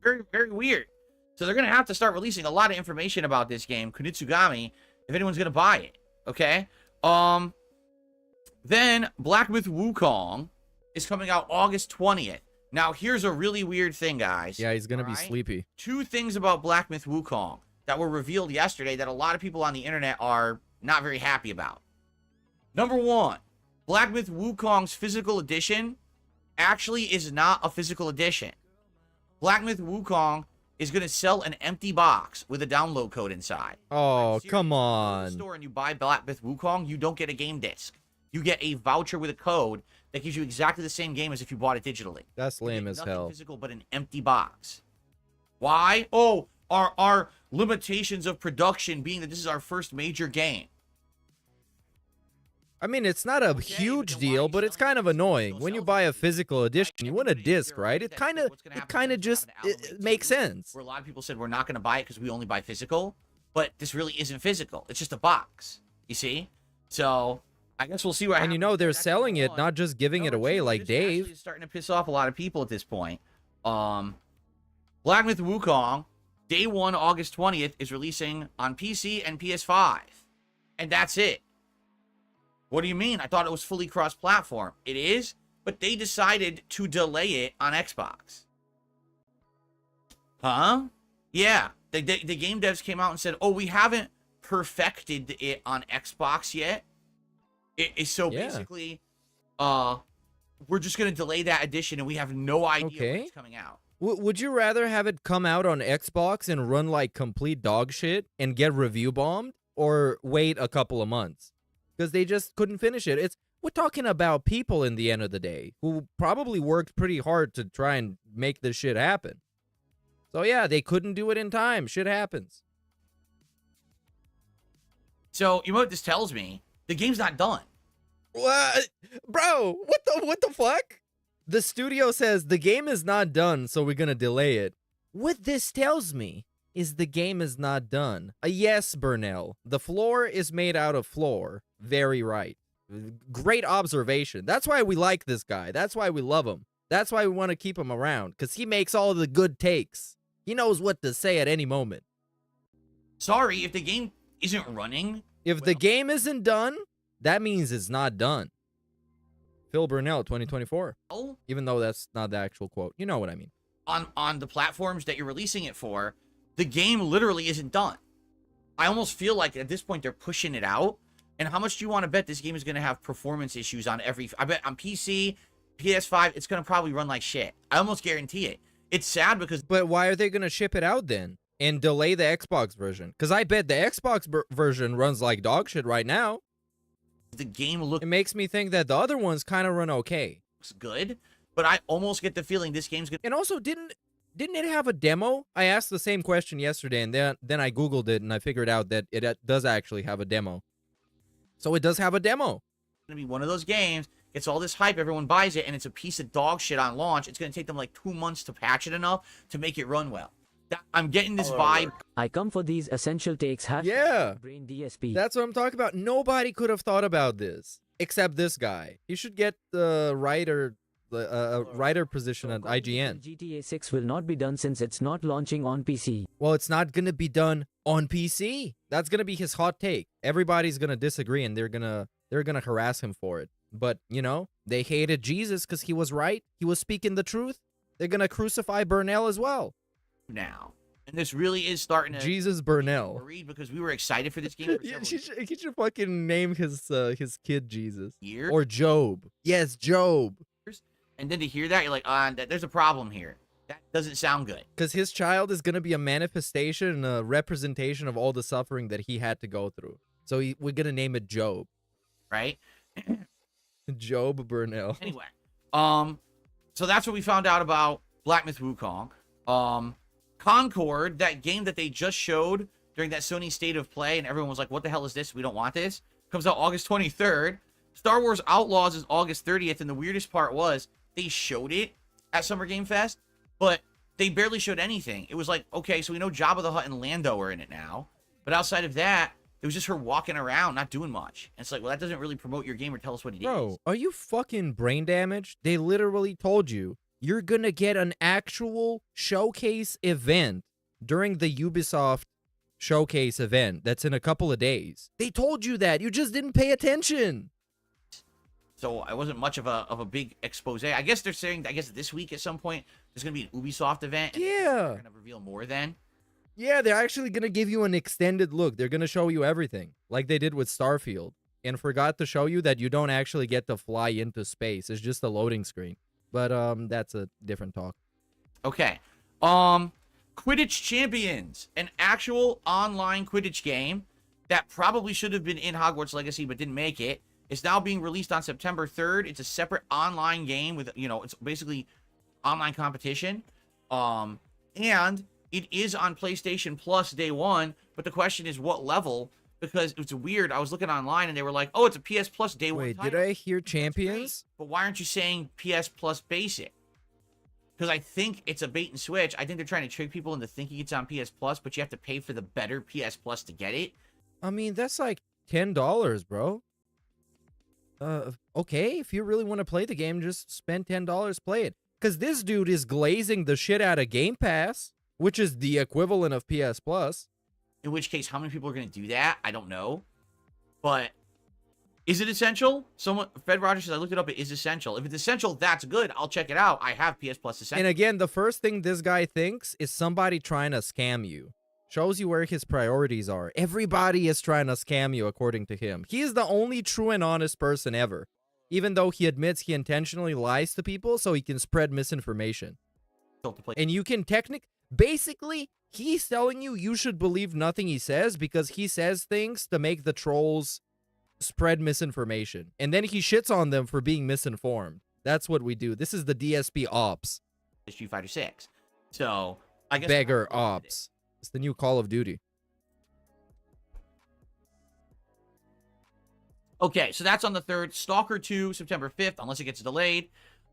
Very, very weird. So they're going to have to start releasing a lot of information about this game, Kunitsugami, if anyone's going to buy it, okay? Then Black Myth Wukong is coming out August 20th. Now, here's a really weird thing, guys. Yeah, he's going to be sleepy. 2 things about Black Myth Wukong that were revealed yesterday that a lot of people on the internet are not very happy about. Number 1, Black Myth Wukong's physical edition actually is not a physical edition. Black Myth Wukong is going to sell an empty box with a download code inside. Oh, come on. If you go to the store and you buy Black Myth Wukong, you don't get a game disc. You get a voucher with a code that gives you exactly the same game as if you bought it digitally. That's lame as hell. Nothing physical but an empty box. Why? Oh, our limitations of production being that this is our first major game. I mean, it's not a huge deal, but it's kind of annoying. When you buy a physical edition, you want a disc, right? It kind of just makes sense. Where a lot of people said we're not going to buy it because we only buy physical, but this really isn't physical. It's just a box, you see? So I guess we'll see what happens. And you know, they're selling it, not just giving it away like Dave. It's starting to piss off a lot of people at this point. Black Myth Wukong, day 1, August 20th, is releasing on PC and PS5. And that's it. What do you mean? I thought it was fully cross-platform. It is, but they decided to delay it on Xbox. Huh? Yeah. The game devs came out and said, oh, we haven't perfected it on Xbox yet. Basically, we're just going to delay that edition, and we have no idea when it's coming out. Would you rather have it come out on Xbox and run like complete dog shit and get review bombed, or wait a couple of months? Because they just couldn't finish it. We're talking about people in the end of the day who probably worked pretty hard to try and make this shit happen. So yeah, they couldn't do it in time. Shit happens. So, you know what this tells me? The game's not done. What? Bro, what the fuck? The studio says the game is not done, so we're gonna delay it. What this tells me is the game is not done. Yes, Burnell. The floor is made out of floor. Very right. Great observation. That's why we like this guy. That's why we love him. That's why we want to keep him around, because he makes all the good takes. He knows what to say at any moment. Sorry, if the game isn't running... If the game isn't done, that means it's not done. Phil Burnell, 2024. Oh, even though that's not the actual quote. You know what I mean. On the platforms that you're releasing it for, the game literally isn't done. I almost feel like at this point they're pushing it out. And how much do you want to bet this game is going to have performance issues on every... I bet on PC, PS5, it's going to probably run like shit. I almost guarantee it. It's sad because... But why are they going to ship it out then? And delay the Xbox version? Because I bet the Xbox version runs like dog shit right now. The game looks... It makes me think that the other ones kind of run okay. Looks good, but I almost get the feeling this game's going to... And also, didn't it have a demo? I asked the same question yesterday, and then I Googled it, and I figured out that it does actually have a demo. So it does have a demo. It's going to be one of those games, gets all this hype, everyone buys it, and it's a piece of dog shit on launch. It's going to take them like 2 months to patch it enough to make it run well. I'm getting this vibe. I come for these essential takes. Yeah. Brain DSP. That's what I'm talking about. Nobody could have thought about this except this guy. He should get the writer position at IGN. GTA 6 will not be done since it's not launching on PC. Well, it's not going to be done on PC. That's going to be his hot take. Everybody's going to disagree, and they're going to harass him for it. But, you know, they hated Jesus because he was right. He was speaking the truth. They're going to crucify Burnell as well. Now, and this really is starting to... Jesus Burnell. ...worried because we were excited for this game for He should fucking name his kid Jesus. Year? Or Job. Yes, Job. And then to hear that, you're like, there's a problem here. That doesn't sound good. Because his child is going to be a manifestation and a representation of all the suffering that he had to go through. So we're going to name it Job. Right? Job Burnell. Anyway. So that's what we found out about Black Myth Wukong. Concord, that game that they just showed during that Sony State of Play, and everyone was like, what the hell is this? We don't want this. Comes out August 23rd. Star Wars Outlaws is August 30th, and the weirdest part was they showed it at Summer Game Fest, but they barely showed anything. It was like, okay, so we know Jabba the Hutt and Lando are in it now, but outside of that, it was just her walking around, not doing much. And it's like, well, that doesn't really promote your game or tell us what it is. Bro, are you fucking brain damaged? They literally told you you're gonna get an actual showcase event during the Ubisoft showcase event that's in a couple of days. They told you that. You just didn't pay attention. So it wasn't much of a big expose. I guess they're saying, this week at some point, there's going to be an Ubisoft event. And yeah. They're going to reveal more then. Yeah, they're actually going to give you an extended look. They're going to show you everything, like they did with Starfield. And forgot to show you that you don't actually get to fly into space. It's just a loading screen. But that's a different talk. Okay. Quidditch Champions, an actual online Quidditch game that probably should have been in Hogwarts Legacy but didn't make it. It's now being released on September 3rd. It's a separate online game with, it's basically online competition. And it is on PlayStation Plus day one, but the question is what level? Because it's weird. I was looking online and they were like, oh, it's a PS Plus day one. Wait, title. did I hear Champions? But why aren't you saying PS Plus Basic? Because I think it's a bait and switch. I think they're trying to trick people into thinking it's on PS Plus, but you have to pay for the better PS Plus to get it. I mean, that's like $10, bro. Okay, if you really want to play the game, just spend $10, play it. Because this dude is glazing the shit out of Game Pass, which is the equivalent of PS Plus. In which case, how many people are going to do that? I don't know. But is it essential? Fed Rogers says, I looked it up. It is essential. If it's essential, that's good. I'll check it out. I have PS Plus Essential. And again, the first thing this guy thinks is somebody trying to scam you. Shows you where his priorities are. Everybody is trying to scam you, according to him. He is the only true and honest person ever. Even though he admits he intentionally lies to people so he can spread misinformation. to play. And you can basically, he's telling you should believe nothing he says because he says things to make the trolls spread misinformation. And then he shits on them for being misinformed. That's what we do. This is the DSP ops. Street Fighter 6. So, I guess Beggar ops. It's the new Call of Duty. Okay, so that's on the 3rd. Stalker 2, September 5th, unless it gets delayed.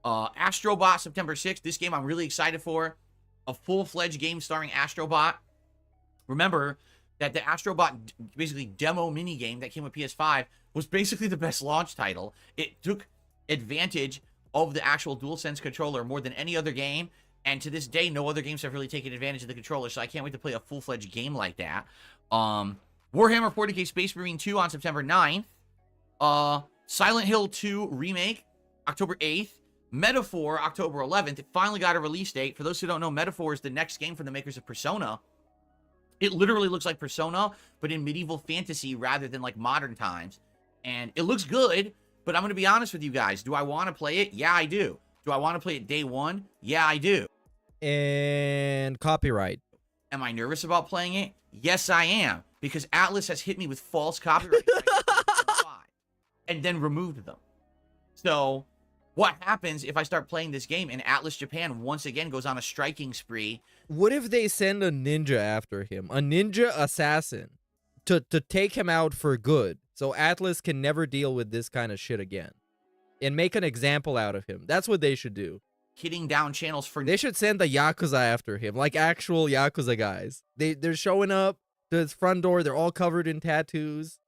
Astrobot, September 6th. This game I'm really excited for. A full-fledged game starring Astrobot. Remember that the Astrobot, basically demo minigame that came with PS5, was basically the best launch title. It took advantage of the actual DualSense controller more than any other game. And to this day, no other games have really taken advantage of the controller, so I can't wait to play a full-fledged game like that. Warhammer 40k Space Marine 2 on September 9th. Silent Hill 2 Remake, October 8th. Metaphor, October 11th. It finally got a release date. For those who don't know, Metaphor is the next game from the makers of Persona. It literally looks like Persona, but in medieval fantasy rather than like modern times. And it looks good, but I'm going to be honest with you guys. Do I want to play it? Yeah, I do. Do I want to play it day one? Yeah, I do. And copyright. Am I nervous about playing it? Yes, I am. Because Atlas has hit me with false copyright strikes and then removed them. So, what happens if I start playing this game and Atlas Japan once again goes on a striking spree? What if they send a ninja after him? A ninja assassin to take him out for good. So Atlas can never deal with this kind of shit again. And make an example out of him. That's what they should do. Hitting down channels for... They should send the Yakuza after him. Like actual Yakuza guys. They're showing up to his front door. They're all covered in tattoos.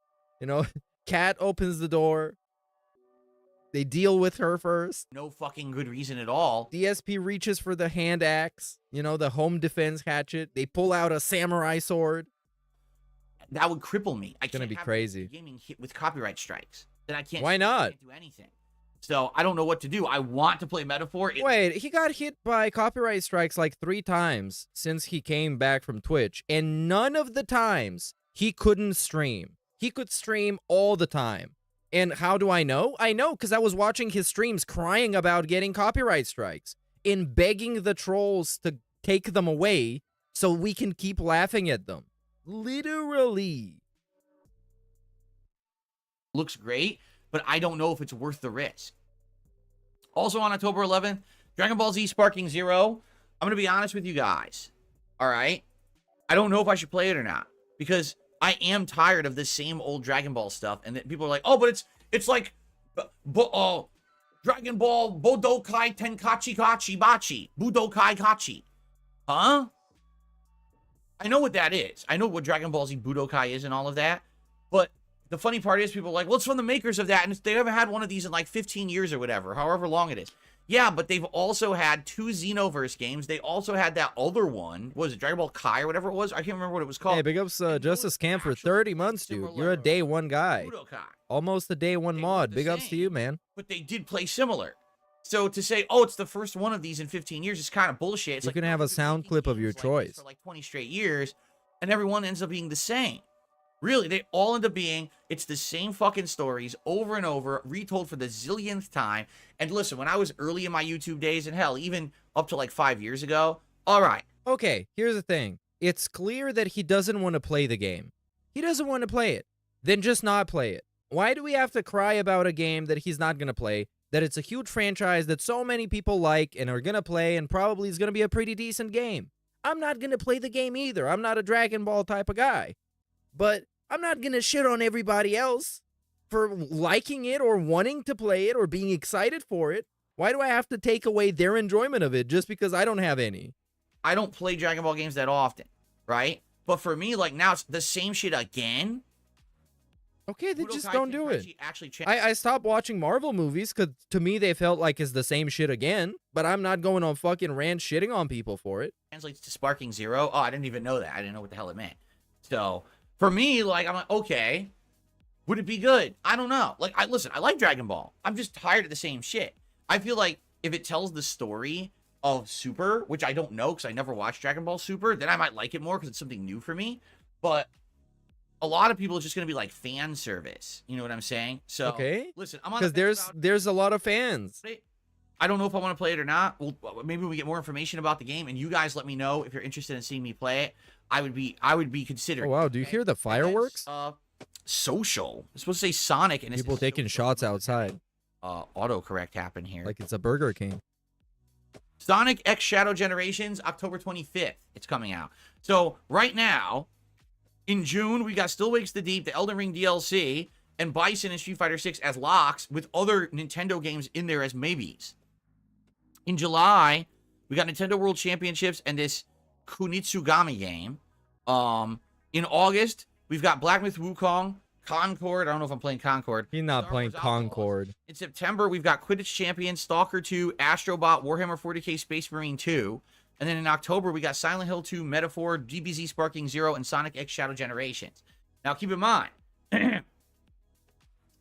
You know, Cat opens the door. They deal with her first. No fucking good reason at all. DSP reaches for the hand axe. You know, the home defense hatchet. They pull out a samurai sword. That would cripple me. It's gonna be crazy. Gaming hit with copyright strikes. Then I can't. Why not? I can't do anything. So I don't know what to do. I want to play Metaphor. Wait, he got hit by copyright strikes like 3 times since he came back from Twitch, and none of the times he couldn't stream. He could stream all the time. And how do I know? I know because I was watching his streams crying about getting copyright strikes and begging the trolls to take them away so we can keep laughing at them. Literally. Looks great, but I don't know if it's worth the risk. Also on October 11th, Dragon Ball Z Sparking Zero. I'm going to be honest with you guys. All right? I don't know if I should play it or not because I am tired of this same old Dragon Ball stuff. And then people are like, oh, but it's like Dragon Ball Budokai Tenkachi Kachi Bachi. Budokai Kachi. Huh? I know what that is. I know what Dragon Ball Z Budokai is and all of that. But the funny part is people are like, well, it's from the makers of that. And they haven't had one of these in like 15 years or whatever, however long it is. Yeah, but they've also had 2 Xenoverse games. They also had that other one. What was it, Dragon Ball Kai or whatever it was? I can't remember what it was called. Hey, big ups Justice Camp for 30 months, dude. You're a day one guy. Budokai. Almost a day one mod. Big ups to you, man. But they did play similar. So to say, oh, it's the first one of these in 15 years is kind of bullshit. It's you can have a sound clip of your choice. For like 20 straight years, and everyone ends up being the same. Really, they all end up being, it's the same fucking stories over and over, retold for the zillionth time. And listen, when I was early in my YouTube days, and hell, even up to like 5 years ago, all right. Okay, here's the thing. It's clear that he doesn't want to play the game. He doesn't want to play it. Then just not play it. Why do we have to cry about a game that he's not going to play, that it's a huge franchise that so many people like and are going to play and probably is going to be a pretty decent game? I'm not going to play the game either. I'm not a Dragon Ball type of guy. But I'm not going to shit on everybody else for liking it or wanting to play it or being excited for it. Why do I have to take away their enjoyment of it just because I don't have any? I don't play Dragon Ball games that often, right? But for me, like now it's the same shit again. Okay, then just don't do it. I stopped watching Marvel movies because to me they felt like it's the same shit again. But I'm not going on fucking rant shitting on people for it. Translates to Sparking Zero. Oh, I didn't even know that. I didn't know what the hell it meant. So for me, like, I'm like, okay, would it be good? I don't know. Like, listen, I like Dragon Ball. I'm just tired of the same shit. I feel like if it tells the story of Super, which I don't know because I never watched Dragon Ball Super, then I might like it more because it's something new for me. But a lot of people it's just going to be like fan service. You know what I'm saying? So, okay. Listen, I'm on because there's a lot of fans. I don't know if I want to play it or not. Well, maybe we get more information about the game, and you guys let me know if you're interested in seeing me play it. I would be considering. Oh wow, do you hear the fireworks? Social. It's supposed to say Sonic, and People taking shots outside. Autocorrect happened here. Like it's a Burger King. Sonic X Shadow Generations, October 25th. It's coming out. So right now, in June, we got Still Wakes the Deep, the Elden Ring DLC, and Bison and Street Fighter 6 as locks, with other Nintendo games in there as maybes. In July, we got Nintendo World Championships and this Kunitsugami game. In August, we've got Black Myth Wukong, Concord. I don't know if I'm playing Concord. He's not Star playing Wars Outlaws. Concord. In September, we've got Quidditch Champions, Stalker 2, Astrobot, Warhammer 40k Space Marine 2. And then in October, we got Silent Hill 2, Metaphor, DBZ Sparking Zero, and Sonic X Shadow Generations. Now, keep in mind,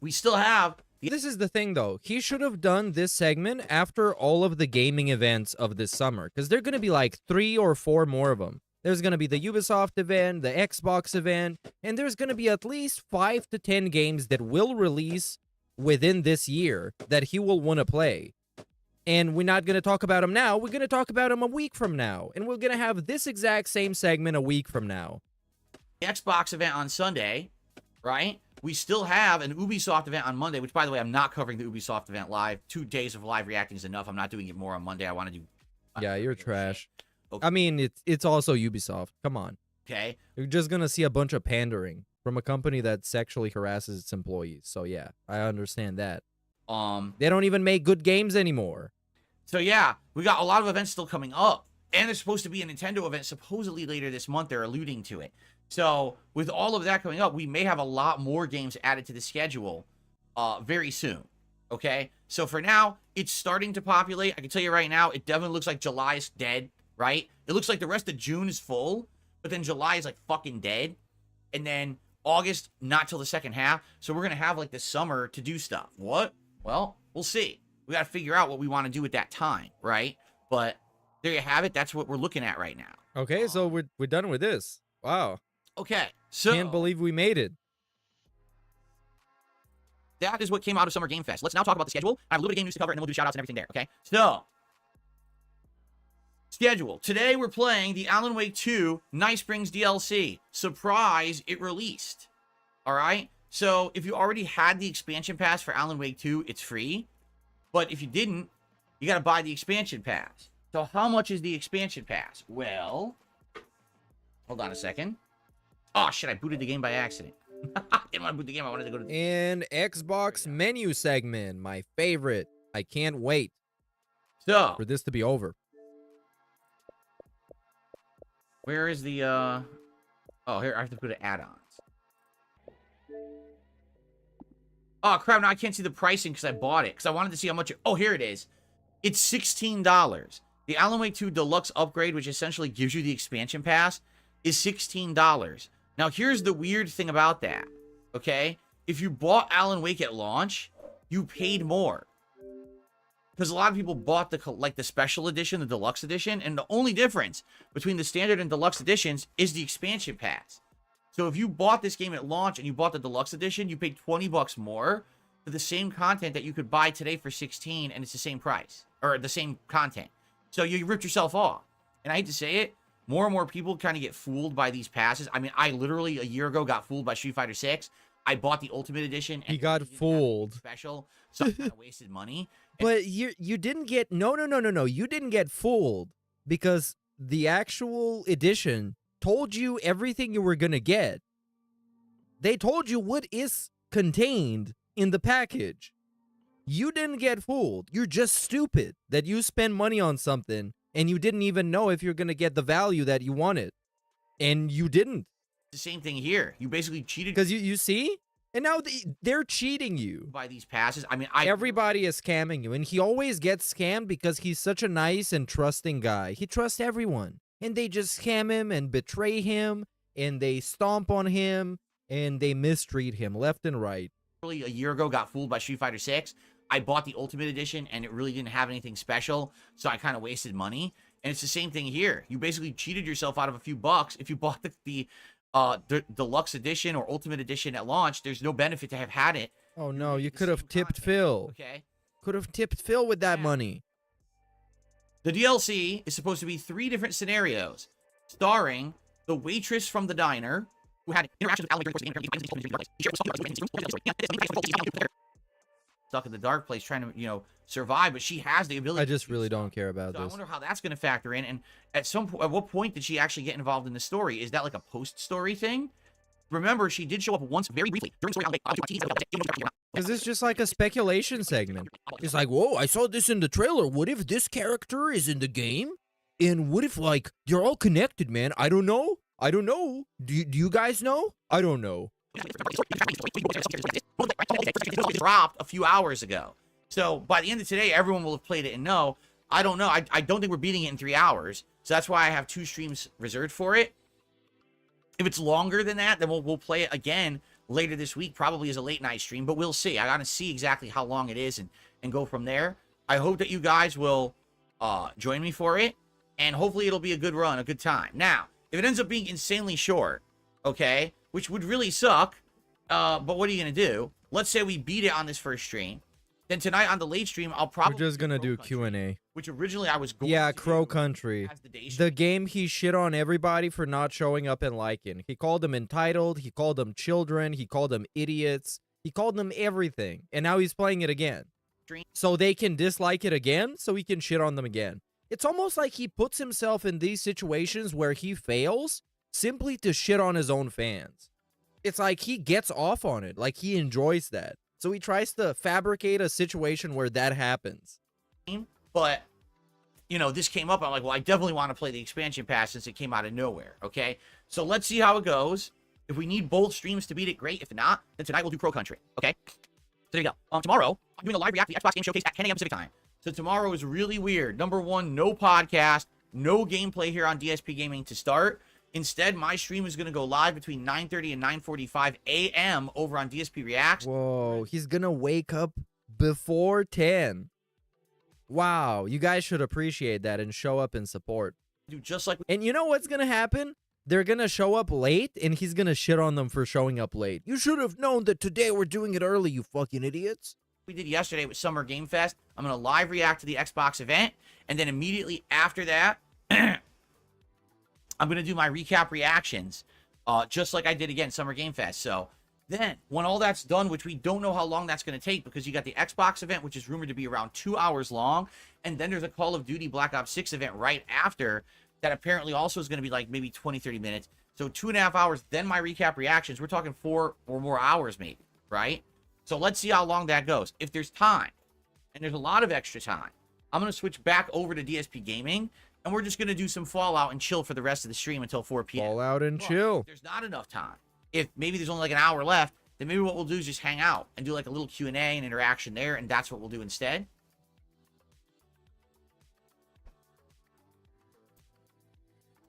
we still have... This is the thing, though. He should have done this segment after all of the gaming events of this summer, because there are going to be like 3 or 4 more of them. There's going to be the Ubisoft event, the Xbox event, and there's going to be at least 5 to 10 games that will release within this year that he will want to play. And we're not going to talk about them now. We're going to talk about them a week from now. And we're going to have this exact same segment a week from now. The Xbox event on Sunday, right? We still have an Ubisoft event on Monday, which, by the way, I'm not covering the Ubisoft event live. 2 days of live reacting is enough. I'm not doing it more on Monday. I want to do... Yeah, you're trash. Okay. I mean, it's also Ubisoft. Come on. Okay. You're just going to see a bunch of pandering from a company that sexually harasses its employees. So, yeah, I understand that. They don't even make good games anymore. So, yeah, we got a lot of events still coming up. And there's supposed to be a Nintendo event supposedly later this month. They're alluding to it. So, with all of that coming up, we may have a lot more games added to the schedule very soon. Okay? So, for now, it's starting to populate. I can tell you right now, it definitely looks like July is dead, right? It looks like the rest of June is full, but then July is, like, fucking dead. And then August, not till the second half. So, we're going to have, like, this summer to do stuff. What? Well, we'll see. We got to figure out what we want to do at that time, right? But there you have it. That's what we're looking at right now. Okay, so we're done with this. Wow. Okay, so... Can't believe we made it. That is what came out of Summer Game Fest. Let's now talk about the schedule. I have a little bit of game news to cover, and then we'll do shoutouts and everything there, okay? So, schedule. Today, we're playing the Alan Wake 2 Night Springs DLC. Surprise, it released. All right? So, if you already had the expansion pass for Alan Wake 2, it's free. But if you didn't, you got to buy the expansion pass. So, how much is the expansion pass? Well, hold on a second. Oh, shit, I booted the game by accident. I didn't want to boot the game. I wanted to go to... And Xbox menu segment, my favorite. I can't wait So, for this to be over. where is the, Oh, here, I have to put add-ons. Oh, crap, now I can't see the pricing because I bought it. Because I wanted to see how much... Oh, here it is. It's $16. The Alan Wake 2 Deluxe Upgrade, which essentially gives you the expansion pass, is $16. Now, here's the weird thing about that, okay? If you bought Alan Wake at launch, you paid more. Because a lot of people bought the special edition, the deluxe edition, and the only difference between the standard and deluxe editions is the expansion pass. So if you bought this game at launch and you bought the deluxe edition, you paid $20 more for the same content that you could buy today for $16, and it's the same price, or the same content. So you ripped yourself off. And I hate to say it, more and more people kind of get fooled by these passes. I mean, I literally, a year ago, got fooled by Street Fighter 6. I bought the Ultimate Edition. And he got fooled. Special, so I kind of wasted money. But you didn't get... No. You didn't get fooled because the actual edition told you everything you were going to get. They told you what is contained in the package. You didn't get fooled. You're just stupid that you spend money on something and you didn't even know if you're going to get the value that you wanted. And you didn't. The same thing here. You basically cheated. Because you see? And now they're cheating you. By these passes. I mean, everybody is scamming you. And he always gets scammed because he's such a nice and trusting guy. He trusts everyone. And they just scam him and betray him. And they stomp on him. And they mistreat him left and right. A year ago, got fooled by Street Fighter 6. I bought the Ultimate Edition, and it really didn't have anything special, so I kind of wasted money. And it's the same thing here. You basically cheated yourself out of a few bucks. If you bought the Deluxe Edition or Ultimate Edition at launch, there's no benefit to have had it. Oh, no, you could have tipped Phil. Okay. Could have tipped Phil with that money. The DLC is supposed to be 3 different scenarios, starring the waitress from the diner, who had interactions with Alan during the game. Stuck in the dark place trying to, survive, but she has the ability. I just really don't care about so this. I wonder how that's going to factor in. And at what point did she actually get involved in the story? Is that like a post-story thing? Remember, she did show up once very briefly during the story. Because it's just like a speculation segment. It's like, whoa, I saw this in the trailer. What if this character is in the game? And what if, like, they're all connected, man? I don't know. Do you guys know? I don't know. Dropped a few hours ago. So by the end of today, everyone will have played it and know. I don't know. I don't think we're beating it in 3 hours. So that's why I have 2 streams reserved for it. If it's longer than that, then we'll play it again later this week, probably as a late night stream, but we'll see. I got to see exactly how long it is and go from there. I hope that you guys will join me for it, and hopefully it'll be a good run, a good time. Now, if it ends up being insanely short, okay, which would really suck, but what are you going to do? Let's say we beat it on this first stream. Then tonight on the late stream, I'll probably... We're just going to do Q&A. Which originally I was going Yeah, to Crow Country. The game he shit on everybody for not showing up and liking. He called them entitled. He called them children. He called them idiots. He called them everything. And now he's playing it again. So they can dislike it again, so he can shit on them again. It's almost like he puts himself in these situations where he fails simply to shit on his own fans. It's like he gets off on it. Like he enjoys that. So he tries to fabricate a situation where that happens. But, this came up. I'm like, well, I definitely want to play the expansion pass since it came out of nowhere, okay? So let's see how it goes. If we need both streams to beat it, great. If not, then tonight we'll do Pro Country, okay? So there you go. Tomorrow, I'm doing a live react to the Xbox Game Showcase at 10 a.m. Pacific time. So tomorrow is really weird. Number one, no podcast, no gameplay here on DSP Gaming to start. Instead, my stream is going to go live between 9:30 and 9:45 a.m. over on DSP Reacts. Whoa, he's going to wake up before 10. Wow, you guys should appreciate that and show up and support. Do just like... And you know what's going to happen? They're going to show up late, and he's going to shit on them for showing up late. You should have known that today we're doing it early, you fucking idiots. We did yesterday with Summer Game Fest. I'm going to live react to the Xbox event, and then immediately after that... I'm going to do my recap reactions, just like I did again, Summer Game Fest. So then, when all that's done, which we don't know how long that's going to take, because you got the Xbox event, which is rumored to be around 2 hours long, and then there's a Call of Duty Black Ops 6 event right after that apparently also is going to be like maybe 20, 30 minutes. So 2.5 hours, then my recap reactions. We're talking 4 or more hours maybe, right? So let's see how long that goes. If there's time, and there's a lot of extra time, I'm going to switch back over to DSP Gaming, and we're just going to do some Fallout and chill for the rest of the stream until 4 p.m. Fallout and chill. If there's not enough time, if maybe there's only like an hour left, then maybe what we'll do is just hang out and do like a little Q&A and interaction there, and that's what we'll do instead.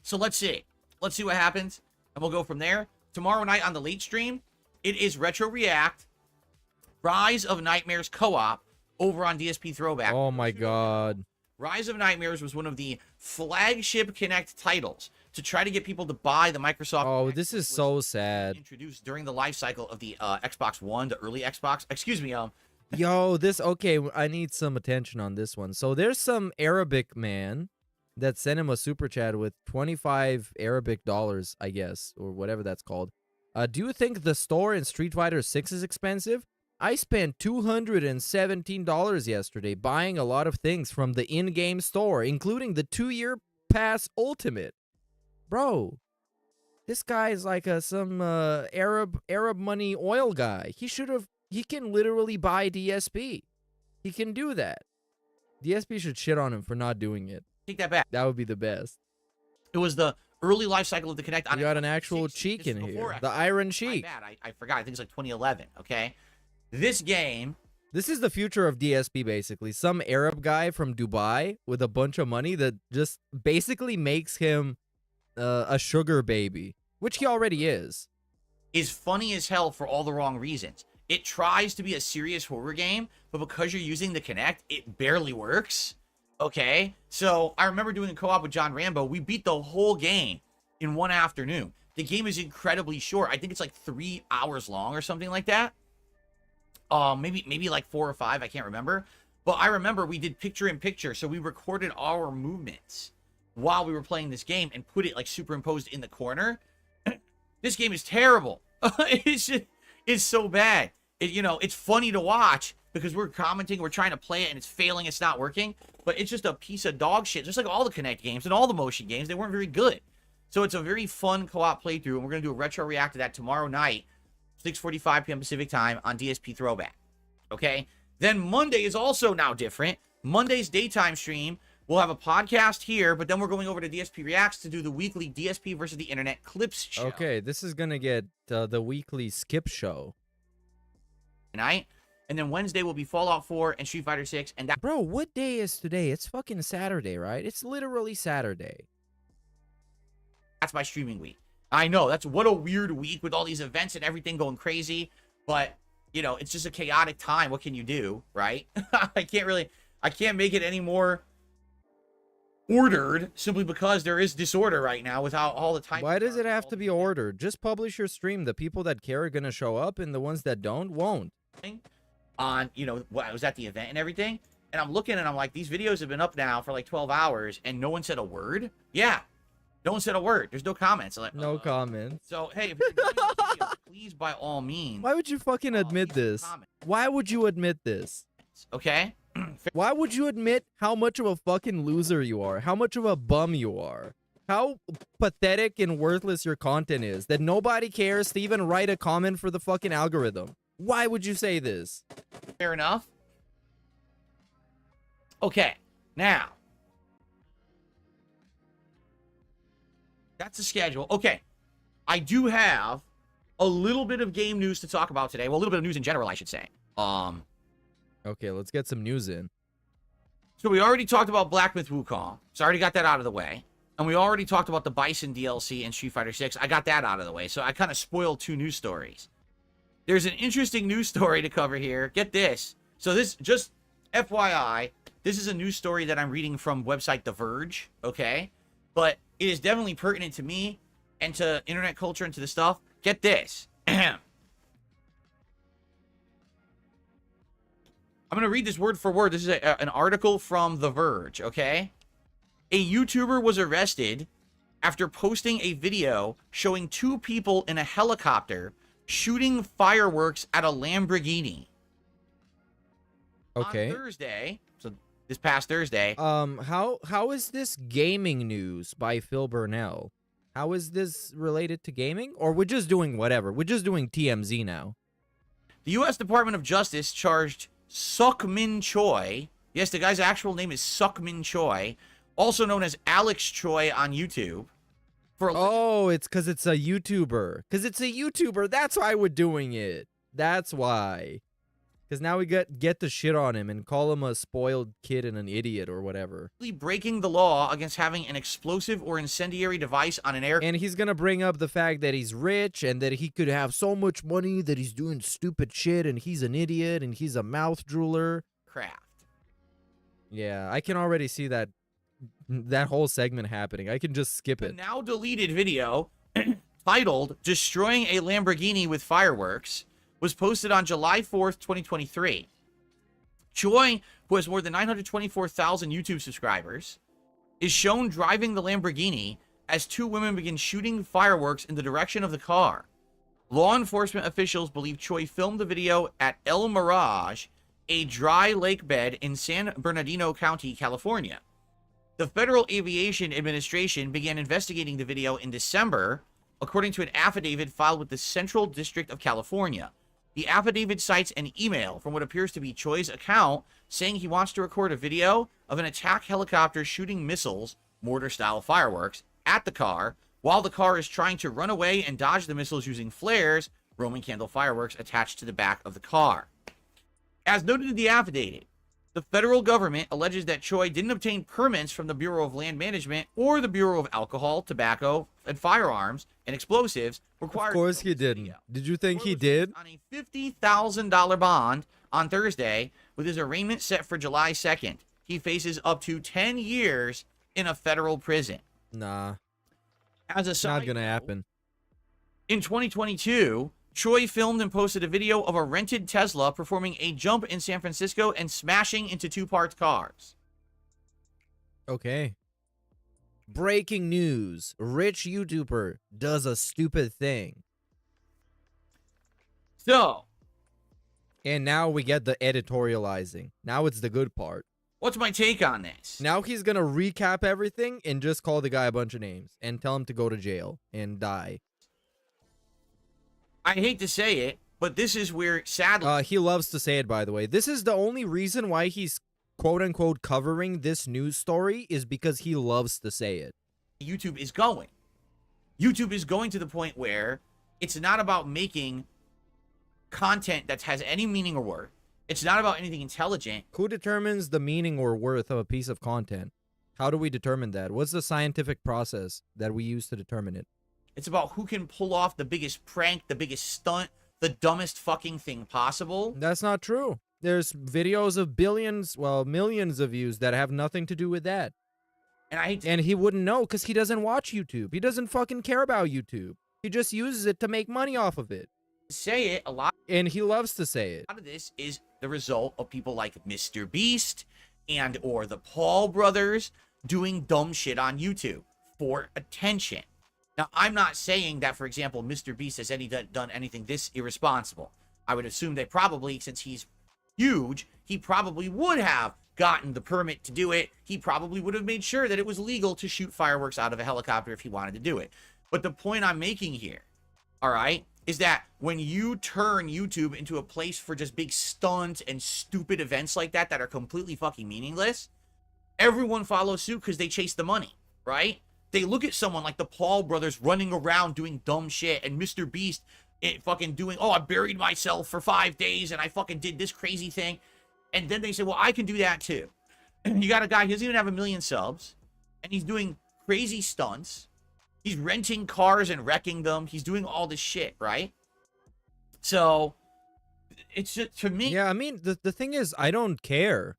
So let's see. Let's see what happens, and we'll go from there. Tomorrow night on the late stream, it is Retro React, Rise of Nightmares Co-op over on DSP Throwback. Oh my god. Rise of Nightmares was one of the flagship Kinect titles to try to get people to buy the Microsoft. Oh, this is so sad. Introduced during the life cycle of the Xbox One, the early Xbox. Excuse me, Yo, okay, I need some attention on this one. So there's some Arabic man that sent him a super chat with 25 Arabic dollars, I guess, or whatever that's called. Do you think the store in Street Fighter 6 is expensive? I spent $217 yesterday buying a lot of things from the in-game store, including the 2-year pass ultimate. Bro, this guy is like some Arab money oil guy. He can literally buy DSP. He can do that. DSP should shit on him for not doing it. Take that back. That would be the best. It was the early life cycle of the Kinect. You got an actual cheek in here. The Iron Cheek. My bad. I forgot. I think it's like 2011, okay? This game... This is the future of DSP, basically. Some Arab guy from Dubai with a bunch of money that just basically makes him a sugar baby, which he already is funny as hell for all the wrong reasons. It tries to be a serious horror game, but because you're using the Kinect, it barely works, okay? So I remember doing a co-op with John Rambo. We beat the whole game in one afternoon. The game is incredibly short. I think it's like 3 hours long or something like that. Maybe like 4 or 5, I can't remember. But I remember we did picture-in-picture, so we recorded our movements while we were playing this game and put it like superimposed in the corner. This game is terrible. It's so bad. It's funny to watch because we're commenting, we're trying to play it, and it's failing, it's not working. But it's just a piece of dog shit. Just like all the Kinect games and all the motion games, they weren't very good. So it's a very fun co-op playthrough, and we're going to do a retro react to that tomorrow night, 6:45 p.m. Pacific time on DSP Throwback. Okay? Then Monday is also now different. Monday's daytime stream, we'll have a podcast here, but then we're going over to DSP Reacts to do the weekly DSP versus the Internet Clips show. Okay, this is going to get the weekly skip show. Tonight. And then Wednesday will be Fallout 4 and Street Fighter 6. And that. Bro, what day is today? It's fucking Saturday, right? It's literally Saturday. That's my streaming week. I know, that's what a weird week with all these events and everything going crazy. But, it's just a chaotic time. What can you do, right? I can't make it any more ordered simply because there is disorder right now without all the time. Why does it have to be ordered? Just publish your stream. The people that care are going to show up, and the ones that don't won't. On, I was at the event and everything, and I'm looking and I'm like, these videos have been up now for like 12 hours and no one said a word. Yeah, no one said a word. There's no comments. I'm like, no comments. So hey, if you're enjoying the video, please by all means. Why would you fucking admit this? Why would you admit this? Okay. Why would you admit how much of a fucking loser you are? How much of a bum you are? How pathetic and worthless your content is that nobody cares to even write a comment for the fucking algorithm? Why would you say this? Fair enough. Okay, now. That's the schedule. Okay, I do have a little bit of game news to talk about today. Well, a little bit of news in general, I should say. Okay, let's get some news in. So we already talked about Black Myth Wukong. So I already got that out of the way. And we already talked about the Bison DLC in Street Fighter 6. I got that out of the way. So I kind of spoiled 2 news stories. There's an interesting news story to cover here. Get this. So this, just FYI, this is a news story that I'm reading from website The Verge, okay? But it is definitely pertinent to me and to internet culture and to the stuff. Get this. I'm going to read this word for word. This is an article from The Verge, okay? A YouTuber was arrested after posting a video showing 2 people in a helicopter shooting fireworks at a Lamborghini. Okay. On Thursday, so this past Thursday. How is this gaming news by Phil Burnell? How is this related to gaming? Or we're just doing whatever. We're just doing TMZ now. The U.S. Department of Justice charged Suk-Min Choi. Yes, the guy's actual name is Suk-Min Choi, also known as Alex Choi on YouTube. Oh, it's because it's a YouTuber. Because it's a YouTuber. That's why we're doing it. That's why. Because now we get the shit on him and call him a spoiled kid and an idiot or whatever. Breaking the law against having an explosive or incendiary device on an aircraft. And he's going to bring up the fact that he's rich and that he could have so much money that he's doing stupid shit and he's an idiot and he's a mouth drooler. Craft. Yeah, I can already see that whole segment happening. I can just skip it. The now deleted video titled Destroying a Lamborghini with Fireworks was posted on July 4th, 2023. Choi, who has more than 924,000 YouTube subscribers, is shown driving the Lamborghini as 2 women begin shooting fireworks in the direction of the car. Law enforcement officials believe Choi filmed the video at El Mirage, a dry lake bed in San Bernardino County, California. The Federal Aviation Administration began investigating the video in December, according to an affidavit filed with the Central District of California. The affidavit cites an email from what appears to be Choi's account saying he wants to record a video of an attack helicopter shooting missiles, mortar-style fireworks, at the car while the car is trying to run away and dodge the missiles using flares, Roman candle fireworks attached to the back of the car. As noted in the affidavit, the federal government alleges that Choi didn't obtain permits from the Bureau of Land Management or the Bureau of Alcohol, Tobacco, and Firearms and Explosives required. Of course he didn't. Did you think he did? On a $50,000 bond on Thursday, with his arraignment set for July 2nd. He faces up to 10 years in a federal prison. Nah. As a side not gonna note, happen. In 2022, Troy filmed and posted a video of a rented Tesla performing a jump in San Francisco and smashing into two parked cars. Okay. Breaking news. Rich YouTuber does a stupid thing. So, and now we get the editorializing. Now it's the good part. What's my take on this? Now he's going to recap everything and just call the guy a bunch of names and tell him to go to jail and die. I hate to say it, but this is where, sadly... he loves to say it, by the way. This is the only reason why he's quote-unquote covering this news story is because he loves to say it. YouTube is going. YouTube is going to the point where it's not about making content that has any meaning or worth. It's not about anything intelligent. Who determines the meaning or worth of a piece of content? How do we determine that? What's the scientific process that we use to determine it? It's about who can pull off the biggest prank, the biggest stunt, the dumbest fucking thing possible. That's not true. There's videos of billions, well, millions of views that have nothing to do with that. And he wouldn't know because he doesn't watch YouTube. He doesn't fucking care about YouTube. He just uses it to make money off of it. Say it a lot. And he loves to say it. A lot of this is the result of people like Mr. Beast and or the Paul brothers doing dumb shit on YouTube for attention. Now, I'm not saying that, for example, Mr. Beast has done anything this irresponsible. I would assume that probably, since he's huge, he probably would have gotten the permit to do it. He probably would have made sure that it was legal to shoot fireworks out of a helicopter if he wanted to do it. But the point I'm making here, all right, is that when you turn YouTube into a place for just big stunts and stupid events like that that are completely fucking meaningless, everyone follows suit because they chase the money, right? They look at someone like the Paul brothers running around doing dumb shit and Mr. Beast fucking doing, oh, I buried myself for 5 days and I fucking did this crazy thing. And then they say, well, I can do that too. You got a guy who doesn't even have 1 million subs and he's doing crazy stunts. He's renting cars and wrecking them. He's doing all this shit, right? So, it's just, to me... Yeah, I mean, the thing is, I don't care.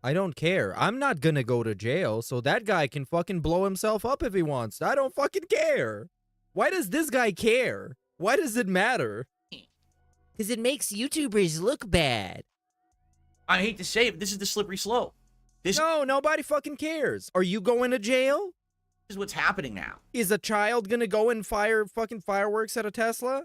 I don't care. I'm not gonna go to jail, so that guy can fucking blow himself up if he wants. I don't fucking care. Why does this guy care? Why does it matter? Because it makes YouTubers look bad. I hate to say it, but this is the slippery slope. No, nobody fucking cares. Are you going to jail? This is what's happening now. Is a child gonna go and fire fucking fireworks at a Tesla?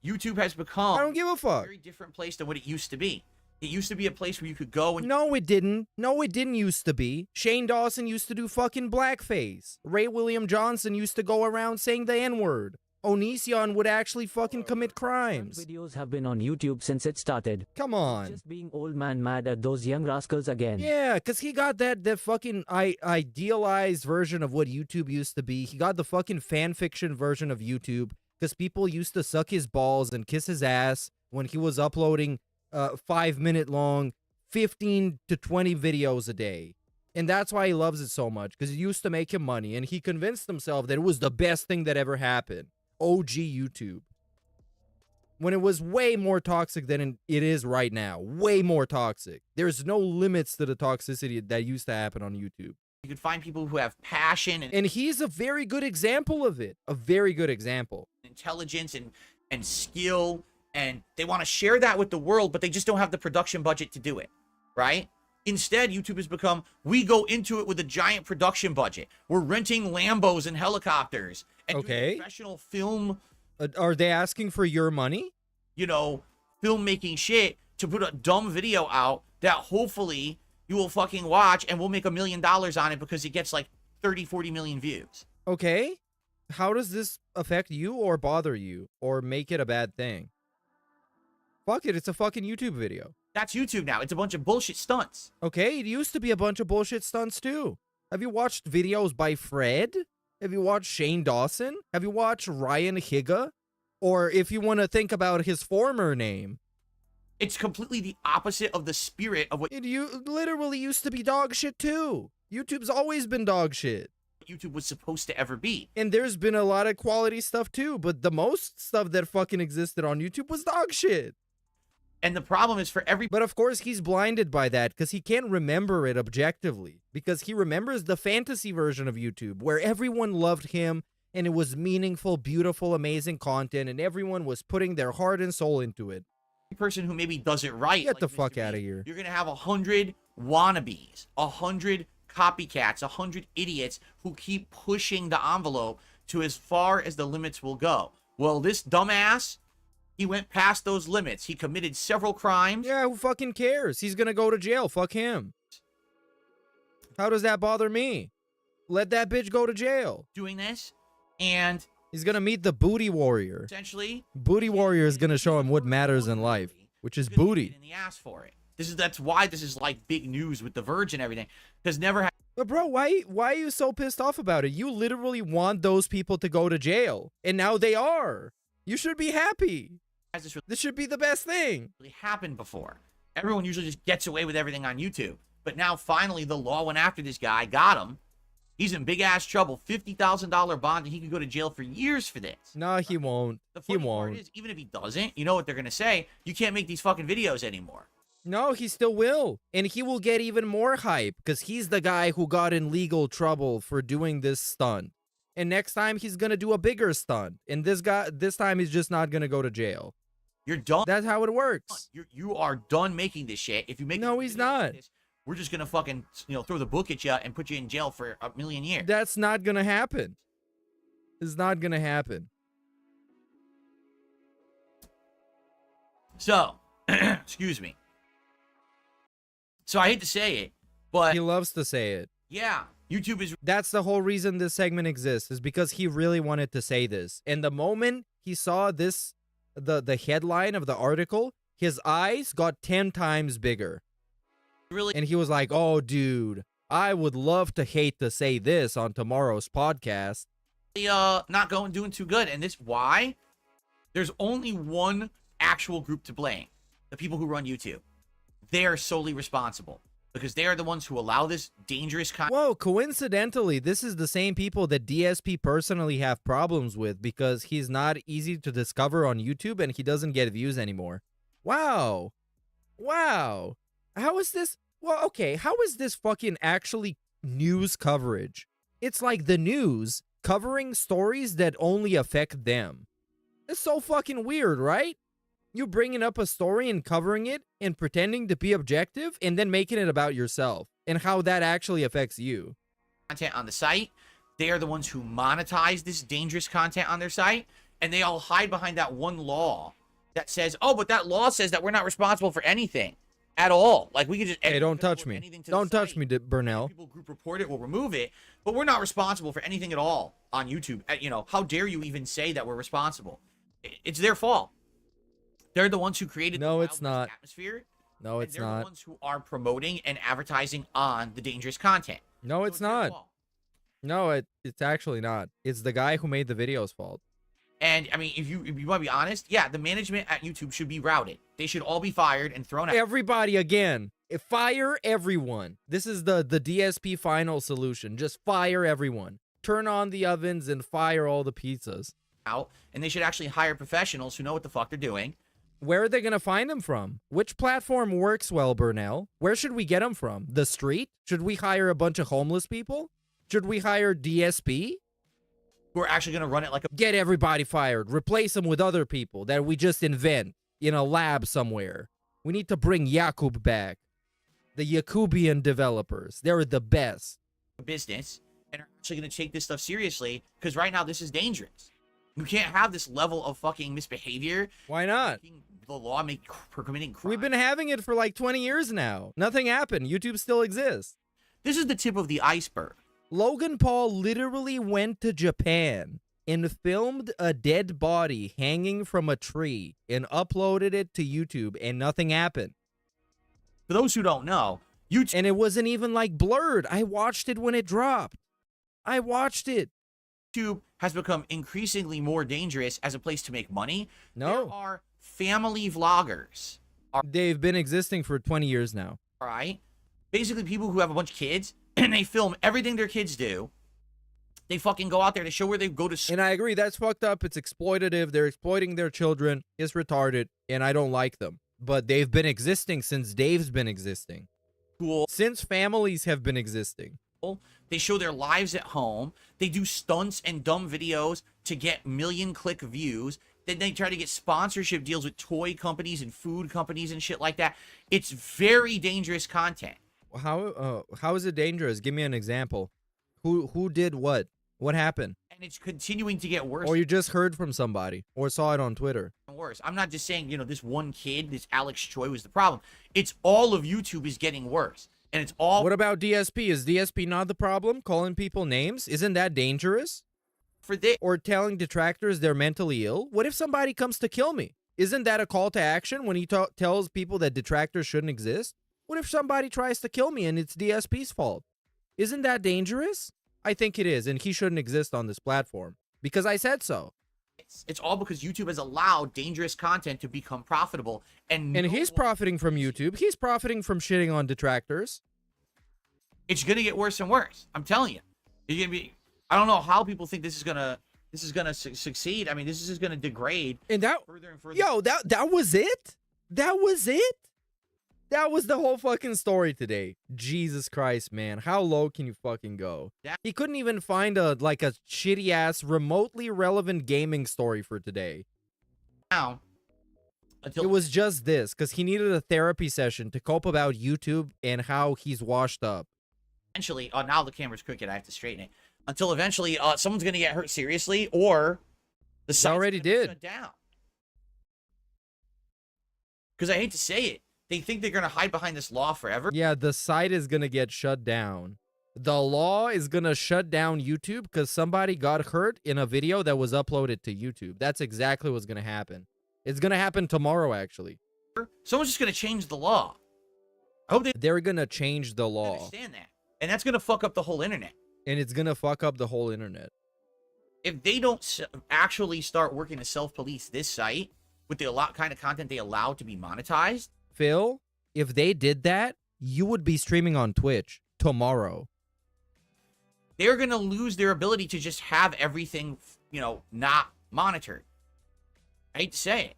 YouTube has become... I don't give a fuck. ...a very different place than what it used to be. It used to be a place where you could go and... No, it didn't. No, it didn't used to be. Shane Dawson used to do fucking blackface. Ray William Johnson used to go around saying the N-word. Onision would actually fucking commit crimes. Videos have been on YouTube since it started. Come on. Just being old man mad at those young rascals again. Yeah, because he got that fucking idealized version of what YouTube used to be. He got the fucking fan fiction version of YouTube because people used to suck his balls and kiss his ass when he was uploading 5-minute long 15 to 20 videos a day. And that's why he loves it so much, because it used to make him money, and he convinced himself that it was the best thing that ever happened. OG YouTube. When it was way more toxic than it is right now. Way more toxic. There's no limits to the toxicity that used to happen on YouTube. You could find people who have passion. And he's a very good example of it. A very good example. Intelligence and skill. And they want to share that with the world, but they just don't have the production budget to do it. Right? Instead, YouTube has become, we go into it with a giant production budget. We're renting Lambos and helicopters. And doing professional film. Are they asking for your money? You know, filmmaking shit to put a dumb video out that hopefully you will fucking watch and we'll make $1 million on it because it gets like 30, 40 million views. Okay. How does this affect you or bother you or make it a bad thing? Fuck it, it's a fucking YouTube video. That's YouTube now. It's a bunch of bullshit stunts. Okay, it used to be a bunch of bullshit stunts too. Have you watched videos by Fred? Have you watched Shane Dawson? Have you watched Ryan Higa? Or if you want to think about his former name. It's completely the opposite of the spirit of what... It literally used to be dog shit too. YouTube's always been dog shit. YouTube was supposed to ever be. And there's been a lot of quality stuff too, but the most stuff that fucking existed on YouTube was dog shit. And the problem is for every... But of course he's blinded by that because he can't remember it objectively. Because he remembers the fantasy version of YouTube where everyone loved him and it was meaningful, beautiful, amazing content, and everyone was putting their heart and soul into it. Person who maybe does it right. Get like the Mr. fuck B, out of here. You're gonna have 100 wannabes, 100 copycats, 100 idiots who keep pushing the envelope to as far as the limits will go. Well, this dumbass, he went past those limits. He committed several crimes. Yeah, who fucking cares? He's gonna go to jail. Fuck him. How does that bother me? Let that bitch go to jail. Doing this, and he's gonna meet the booty warrior. Essentially, booty warrior is gonna show him what matters in life, which is booty. In the ass for it. That's why this is like big news with The Verge and everything. Because never. But bro, why are you so pissed off about it? You literally want those people to go to jail, and now they are. You should be happy. This should be the best thing. Really happened before. Everyone usually just gets away with everything on YouTube. But now finally the law went after this guy, got him. He's in big ass trouble. $50,000 bond, and he could go to jail for years for this. No, he won't. He won't. Part is, even if he doesn't, you know what they're gonna say? You can't make these fucking videos anymore. No, he still will. And he will get even more hype because he's the guy who got in legal trouble for doing this stunt. And next time he's gonna do a bigger stunt. And this time he's just not gonna go to jail. You're done. That's how it works. You are done making this shit. If you make no, he's not. Like this, we're just gonna fucking throw the book at you and put you in jail for 1,000,000 years. That's not gonna happen. It's not gonna happen. So, excuse me. So I hate to say it, but he loves to say it. Yeah, YouTube is. That's the whole reason this segment exists, is because he really wanted to say this. And the moment he saw this, the headline of the article, his eyes got 10 times bigger. Really? And he was like, "Oh, dude, I would love to hate to say this on tomorrow's podcast." Not doing too good, and this why? There's only one actual group to blame: the people who run YouTube. They are solely responsible because they are the ones who allow this dangerous content. Whoa, coincidentally, this is the same people that DSP personally have problems with because he's not easy to discover on YouTube and he doesn't get views anymore. Wow. Wow. How is this? Well, okay, how is this fucking actually news coverage? It's like the news covering stories that only affect them. It's so fucking weird, right? You bringing up a story and covering it and pretending to be objective and then making it about yourself and how that actually affects you. Content on the site. They are the ones who monetize this dangerous content on their site, and they all hide behind that one law that says, "Oh, but that law says that we're not responsible for anything at all. Like we could just hey, don't touch me. Don't touch me, Burnell. People group report it, we'll remove it, but we're not responsible for anything at all on YouTube. How dare you even say that we're responsible? It's their fault. They're the ones who created no, the it's not. Atmosphere. No, it's they're not. The ones who are promoting and advertising on the dangerous content. No, it's not. No, it's actually not. It's the guy who made the video's fault. And I mean, if you want to be honest, yeah, the management at YouTube should be routed. They should all be fired and thrown out. Everybody again. Fire everyone. This is the DSP final solution. Just fire everyone. Turn on the ovens and fire all the pizzas. Out, and they should actually hire professionals who know what the fuck they're doing. Where are they going to find them from? Which platform works well, Burnell? Where should we get them from? The street? Should we hire a bunch of homeless people? Should we hire DSP? Who are actually going to run it like a... Get everybody fired. Replace them with other people that we just invent in a lab somewhere. We need to bring Yakub back. The Yakubian developers. They're the best. Business, and are actually going to take this stuff seriously, because right now this is dangerous. You can't have this level of fucking misbehavior. Why not? The law for committing crime. We've been having it for like 20 years now. Nothing happened. YouTube still exists. This is the tip of the iceberg. Logan Paul literally went to Japan and filmed a dead body hanging from a tree and uploaded it to YouTube, and nothing happened. For those who don't know, YouTube... And it wasn't even like blurred. I watched it when it dropped. I watched it. YouTube has become increasingly more dangerous as a place to make money. No. There are family vloggers. They've been existing for 20 years now. All right. Basically, people who have a bunch of kids and they film everything their kids do. They fucking go out there to show where they go to school. And I agree, that's fucked up. It's exploitative. They're exploiting their children. It's retarded, and I don't like them. But they've been existing since Dave's been existing. Cool. Since families have been existing. They show their lives at home. They do stunts and dumb videos to get million-click views. Then they try to get sponsorship deals with toy companies and food companies and shit like that. It's very dangerous content. How is it dangerous? Give me an example. Who did what? What happened? And it's continuing to get worse. Or you just heard from somebody or saw it on Twitter. Worse. I'm not just saying, you know, this one kid, this Alex Choi was the problem. It's all of YouTube is getting worse. And it's all... What about DSP? Is DSP not the problem? Calling people names? Isn't that dangerous? For this... Or telling detractors they're mentally ill? What if somebody comes to kill me? Isn't that a call to action when he tells people that detractors shouldn't exist? What if somebody tries to kill me and it's DSP's fault? Isn't that dangerous? I think it is, and he shouldn't exist on this platform. Because I said so. It's all because YouTube has allowed dangerous content to become profitable. And he's profiting from YouTube. He's profiting from shitting on detractors. It's going to get worse and worse. I'm telling you. You're going to be... I don't know how people think this is going to succeed. I mean, this is just going to degrade. And that... Further and further. Yo, that was it? That was it? That was the whole fucking story today. Jesus Christ, man. How low can you fucking go? He couldn't even find a shitty-ass, remotely relevant gaming story for today. Now, it was just this, because he needed a therapy session to cope about YouTube and how he's washed up. Eventually, now the camera's crooked. I have to straighten it. Until eventually, someone's going to get hurt seriously, or the site's already did. Shut down. Because I hate to say it. They think they're going to hide behind this law forever. Yeah, the site is going to get shut down. The law is going to shut down YouTube because somebody got hurt in a video that was uploaded to YouTube. That's exactly what's going to happen. It's going to happen tomorrow, actually. Someone's just going to change the law. I hope they're going to change the law. Understand that. And that's going to fuck up the whole internet. And it's going to fuck up the whole internet. If they don't actually start working to self-police this site with the kind of content they allow to be monetized, Phil, if they did that, you would be streaming on Twitch tomorrow. They're going to lose their ability to just have everything, you know, not monitored. I hate to say it.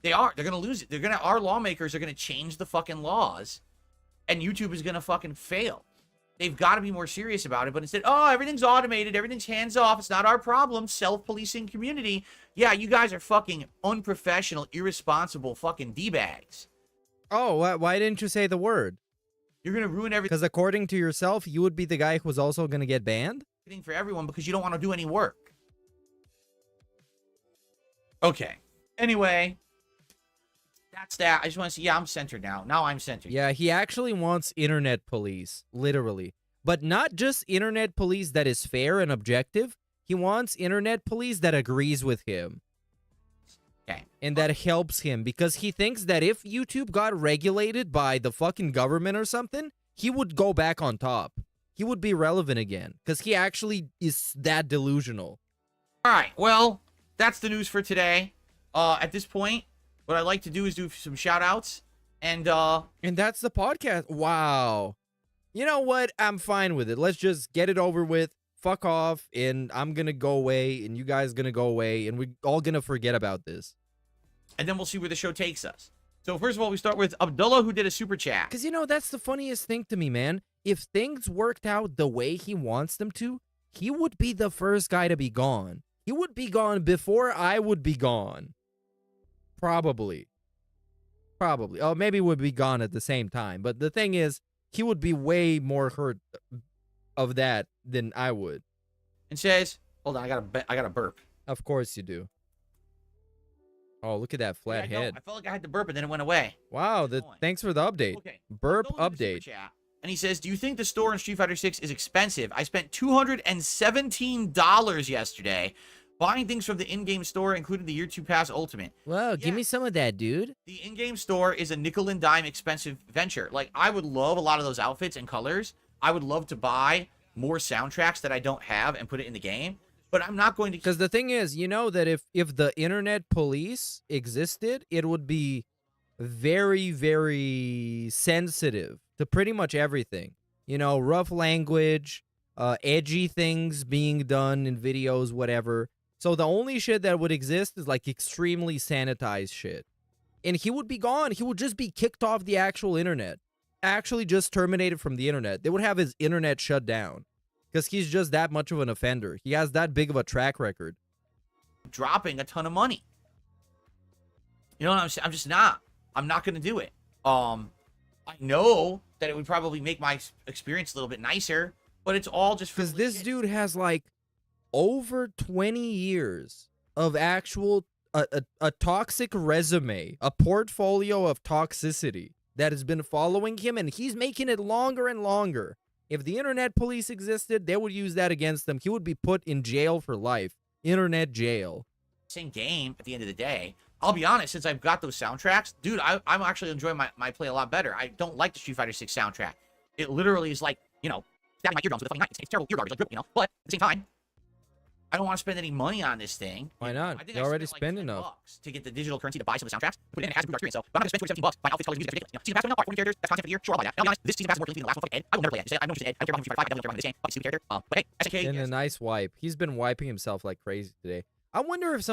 They are. They're going to lose it. Our lawmakers are going to change the fucking laws, and YouTube is going to fucking fail. They've got to be more serious about it, but instead, oh, everything's automated, everything's hands off, it's not our problem, self-policing community. Yeah, you guys are fucking unprofessional, irresponsible fucking D-bags. Oh, why didn't you say the word? You're going to ruin everything. Because according to yourself, you would be the guy who's also going to get banned? For everyone because you don't want to do any work. Okay. Anyway, that's that. I just want to see. Yeah, I'm centered now. Now I'm centered. Yeah, he actually wants internet police, literally. But not just internet police that is fair and objective. He wants internet police that agrees with him. Okay. And that helps him because he thinks that if YouTube got regulated by the fucking government or something, he would go back on top. He would be relevant again because he actually is that delusional. All right. Well, that's the news for today. At this point, what I'd like to do is do some shout outs and that's the podcast. Wow. You know what? I'm fine with it. Let's just get it over with. Fuck off. And I'm going to go away and you guys going to go away and we're all going to forget about this. And then we'll see where the show takes us. So first of all, we start with Abdullah, who did a super chat. Because, you know, that's the funniest thing to me, man. If things worked out the way he wants them to, he would be the first guy to be gone. He would be gone before I would be gone. Probably. Oh, maybe would be gone at the same time. But the thing is, he would be way more hurt of that than I would. And says, hold on, I got a burp. Of course you do. Oh, look at that flat head. I felt like I had to burp and then it went away. Wow, thanks for the update. Okay. Burp update. And he says, do you think the store in Street Fighter 6 is expensive? I spent $217 yesterday buying things from the in-game store, including the Year 2 Pass Ultimate. Whoa, give me some of that, dude. The in-game store is a nickel and dime expensive venture. Like, I would love a lot of those outfits and colors. I would love to buy more soundtracks that I don't have and put it in the game. But I'm not going to... Because the thing is, you know that if the internet police existed, it would be very, very sensitive to pretty much everything. You know, rough language, edgy things being done in videos, whatever. So the only shit that would exist is like extremely sanitized shit. And he would be gone. He would just be kicked off the actual internet. actually just terminated from the internet. They would have his internet shut down because he's just that much of an offender. He has that big of a track record. Dropping a ton of money. You know what I'm saying? I'm just not. I'm not going to do it. I know that it would probably make my experience a little bit nicer, but it's all just because this dude has like over 20 years of actual a toxic resume, a portfolio of toxicity that has been following him, and he's making it longer and longer. If the internet police existed, they would use that against him. He would be put in jail for life. Internet jail. Same game at the end of the day. I'll be honest, since I've got those soundtracks, dude, I'm actually enjoying my play a lot better. I don't like the Street Fighter 6 soundtrack. It literally is like, you know, stabbing my eardrums with a fucking knife. It's terrible ear garbage, like, you know, but at the same time, I don't want to spend any money on this thing. Why not? I think You I already spent, like, spend enough to get the digital currency to buy some of the soundtracks. Put it in, it has a good experience. So, but I'm not going to spend $17 buying outfits, colors, music, that's ridiculous. You know, season pass coming out, 40 characters, that's content for the year. Sure, I'll buy that. And I'll be honest, this season pass is more completely than the last one. Fucking Ed. I will never play it. I'm no interested in Ed. I don't care about Street Fighter 5. I definitely don't care about this game. Fucking stupid character. But hey, SNK. in a nice wipe. He's been wiping himself like crazy today. I wonder if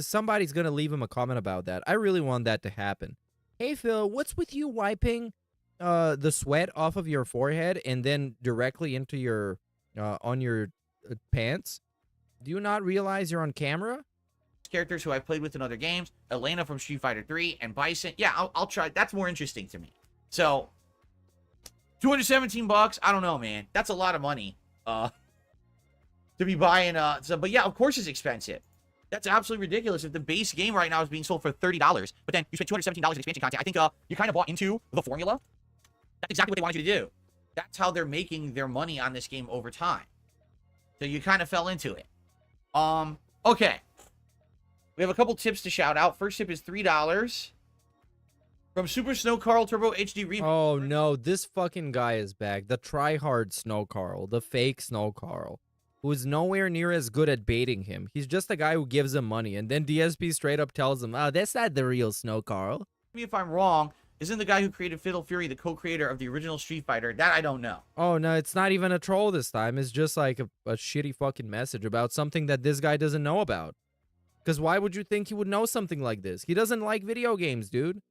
somebody's gonna leave him a comment about that. I really want that to happen. Hey Phil, what's with you wiping the sweat off of your forehead and then directly into your on your pants? Do you not realize you're on camera? Characters who I've played with in other games, Elena from Street Fighter 3 and Bison. Yeah, I'll try. That's more interesting to me. So, $217. I don't know, man. That's a lot of money. To be buying but yeah, of course it's expensive. That's absolutely ridiculous. If the base game right now is being sold for $30, but then you spent $217 in expansion content, I think you kind of bought into the formula. That's exactly what they wanted you to do. That's how they're making their money on this game over time. So you kind of fell into it. Okay. We have a couple tips to shout out. First tip is $3 from Super Snow Carl Turbo HD Remake. Oh no, this fucking guy is back. The tryhard Snow Carl, the fake Snow Carl, who is nowhere near as good at baiting him. He's just a guy who gives him money, and then DSP straight up tells him, "Oh, that's not the real Snow Carl." Me if I'm wrong. Isn't the guy who created Fatal Fury the co-creator of the original Street Fighter? That I don't know. Oh no, it's not even a troll this time. It's just like a shitty fucking message about something that this guy doesn't know about. Because why would you think he would know something like this? He doesn't like video games, dude.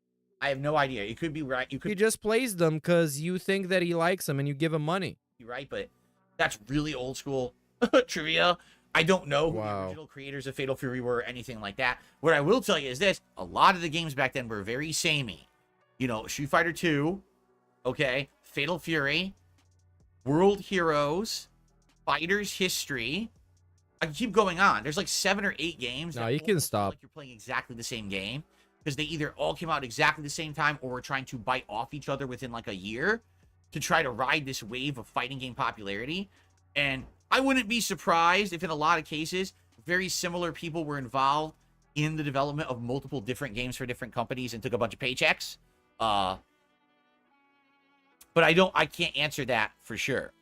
I have no idea. You could be right. He just plays them because you think that he likes them and you give him money. You're right, but that's really old school trivia. I don't know who the original creators of Fatal Fury were or anything like that. What I will tell you is this. A lot of the games back then were very samey. You know, Street Fighter 2, okay, Fatal Fury, World Heroes, Fighter's History. I can keep going on. There's like 7 or 8 games. No, you can stop. Like you're playing exactly the same game because they either all came out exactly the same time or were trying to bite off each other within like a year to try to ride this wave of fighting game popularity. And I wouldn't be surprised if in a lot of cases, very similar people were involved in the development of multiple different games for different companies and took a bunch of paychecks. But I can't answer that for sure.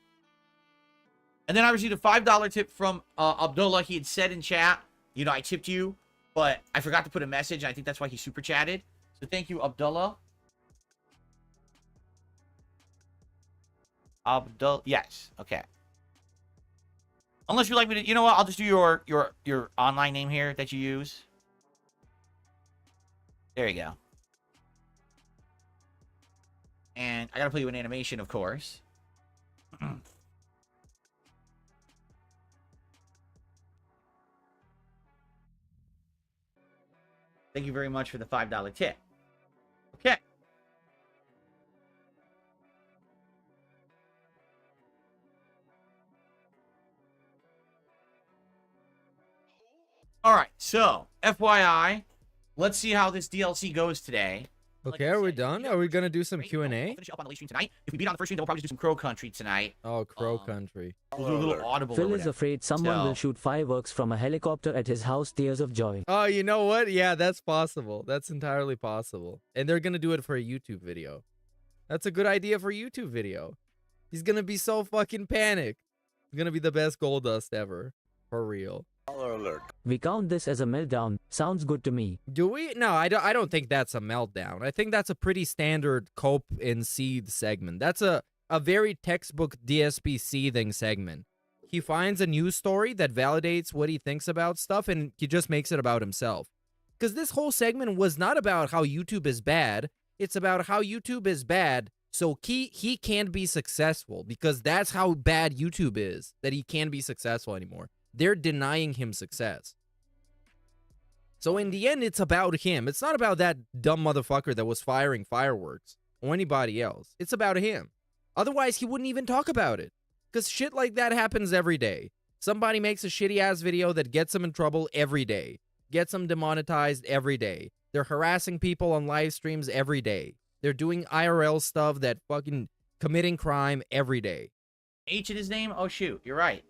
And then I received a $5 tip from Abdullah. He had said in chat, you know, I tipped you, but I forgot to put a message. And I think that's why he super chatted. So thank you, Abdullah. Yes. Okay. Unless you'd like me to, you know what? I'll just do your online name here that you use. There you go. And I gotta play you an animation, of course. Thank you very much for the $5 tip. Okay. All right, so FYI, let's see how this DLC goes today. Okay, are we done? Are we gonna do some Q&A? We'll finish up on the late stream tonight. If we beat on the first stream, then we'll probably just do some Crow Country tonight. Oh, Crow Country. We'll do a little audible. Phil is afraid someone will shoot fireworks from a helicopter at his house. Tears of joy. Oh, you know what? Yeah, that's possible. That's entirely possible. And they're gonna do it for a YouTube video. That's a good idea for a YouTube video. He's gonna be so fucking panicked. It's gonna be the best Goldust ever. For real. We count this as a meltdown. Sounds good to me. Do we? No, I don't think that's a meltdown. I think that's a pretty standard cope and seethe segment. That's a very textbook DSP seething segment. He finds a news story that validates what he thinks about stuff, and he just makes it about himself. Because this whole segment was not about how YouTube is bad. It's about how YouTube is bad So he can't be successful because that's how bad YouTube is, that he can't be successful anymore. They're denying him success. So in the end, it's about him. It's not about that dumb motherfucker that was firing fireworks or anybody else. It's about him. Otherwise, he wouldn't even talk about it. Because shit like that happens every day. Somebody makes a shitty-ass video that gets them in trouble every day. Gets them demonetized every day. They're harassing people on live streams every day. They're doing IRL stuff that fucking committing crime every day. H in his name? Oh, shoot. You're right.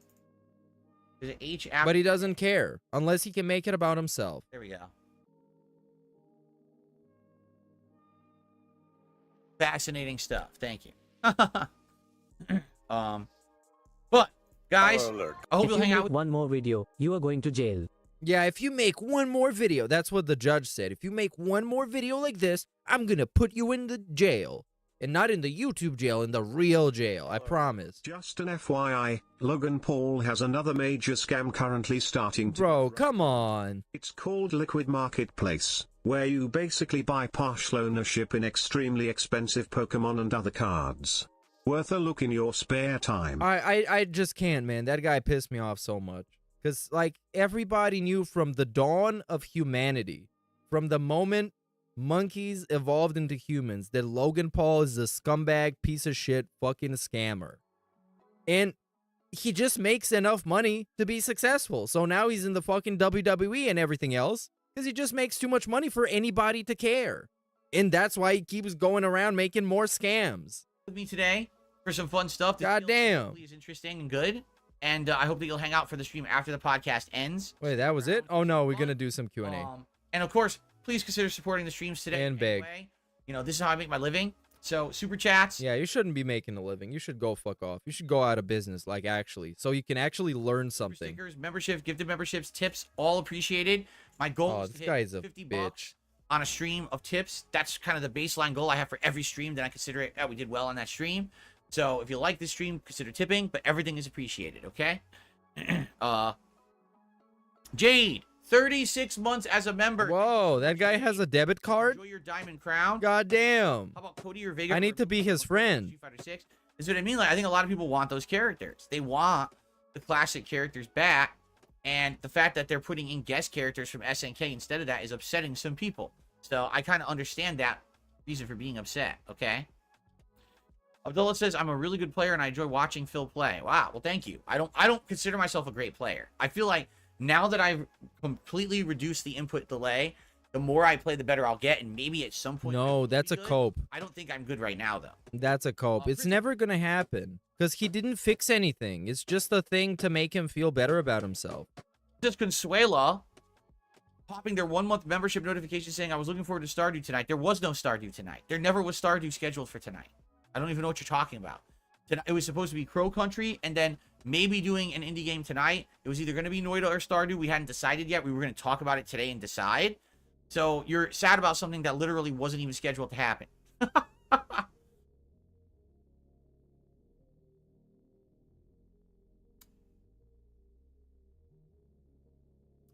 There's an H after. But he doesn't care unless he can make it about himself. There we go. Fascinating stuff. Thank you. But guys, I hope If you'll you hang out make with one more video, you are going to jail. Yeah, if you make one more video, that's what the judge said. If you make one more video like this, I'm gonna put you in the jail. And not in the YouTube jail, in the real jail, I promise. Just an FYI, Logan Paul has another major scam currently starting to... Bro, come on. It's called Liquid Marketplace, where you basically buy partial ownership in extremely expensive Pokemon and other cards. Worth a look in your spare time. I just can't, man. That guy pissed me off so much. Because, like, everybody knew from the dawn of humanity, from the moment monkeys evolved into humans, that Logan Paul is a scumbag, piece of shit, fucking scammer. And he just makes enough money to be successful. So now he's in the fucking WWE and everything else, because he just makes too much money for anybody to care. And that's why he keeps going around making more scams. with me today for some fun stuff. God damn. Is interesting and good. And I hope that you'll hang out for the stream after the podcast ends. Wait, that was it? Oh no, we're gonna do some Q&A. And of course, please consider supporting the streams today. And big. Anyway. You know, this is how I make my living. So super chats. Yeah, you shouldn't be making a living. You should go fuck off. You should go out of business, like actually, so you can actually learn something. Stickers, membership, gifted memberships, tips, all appreciated. My goal is to this hit guy's a 50 bitch. bucks on a stream of tips. That's kind of the baseline goal I have for every stream. Then I consider it, we did well on that stream. So if you like this stream, consider tipping, but everything is appreciated, okay? Jade, 36 months as a member. Whoa, that guy has a debit card? Enjoy your diamond crown. God damn. How about Cody or Vega? I need to be his friend. Street Fighter 6. This is what I mean. Like, I think a lot of people want those characters. They want the classic characters back, and the fact that they're putting in guest characters from SNK instead of that is upsetting some people. So I kind of understand that reason for being upset, okay? Abdullah says, I'm a really good player and I enjoy watching Phil play. Wow, well thank you. I don't consider myself a great player. I feel like now that I've completely reduced the input delay, the more I play, the better I'll get, and maybe at some point... No, that's a cope. I don't think I'm good right now, though. That's a cope. It's never gonna happen. Because he didn't fix anything. It's just a thing to make him feel better about himself. Just Consuela popping their 1-month membership notification saying, I was looking forward to Stardew tonight. There was no Stardew tonight. There never was Stardew scheduled for tonight. I don't even know what you're talking about. It was supposed to be Crow Country, and then maybe doing an indie game tonight. It was either going to be Noida or Stardew. We hadn't decided yet. We were going to talk about it today and decide. So you're sad about something that literally wasn't even scheduled to happen.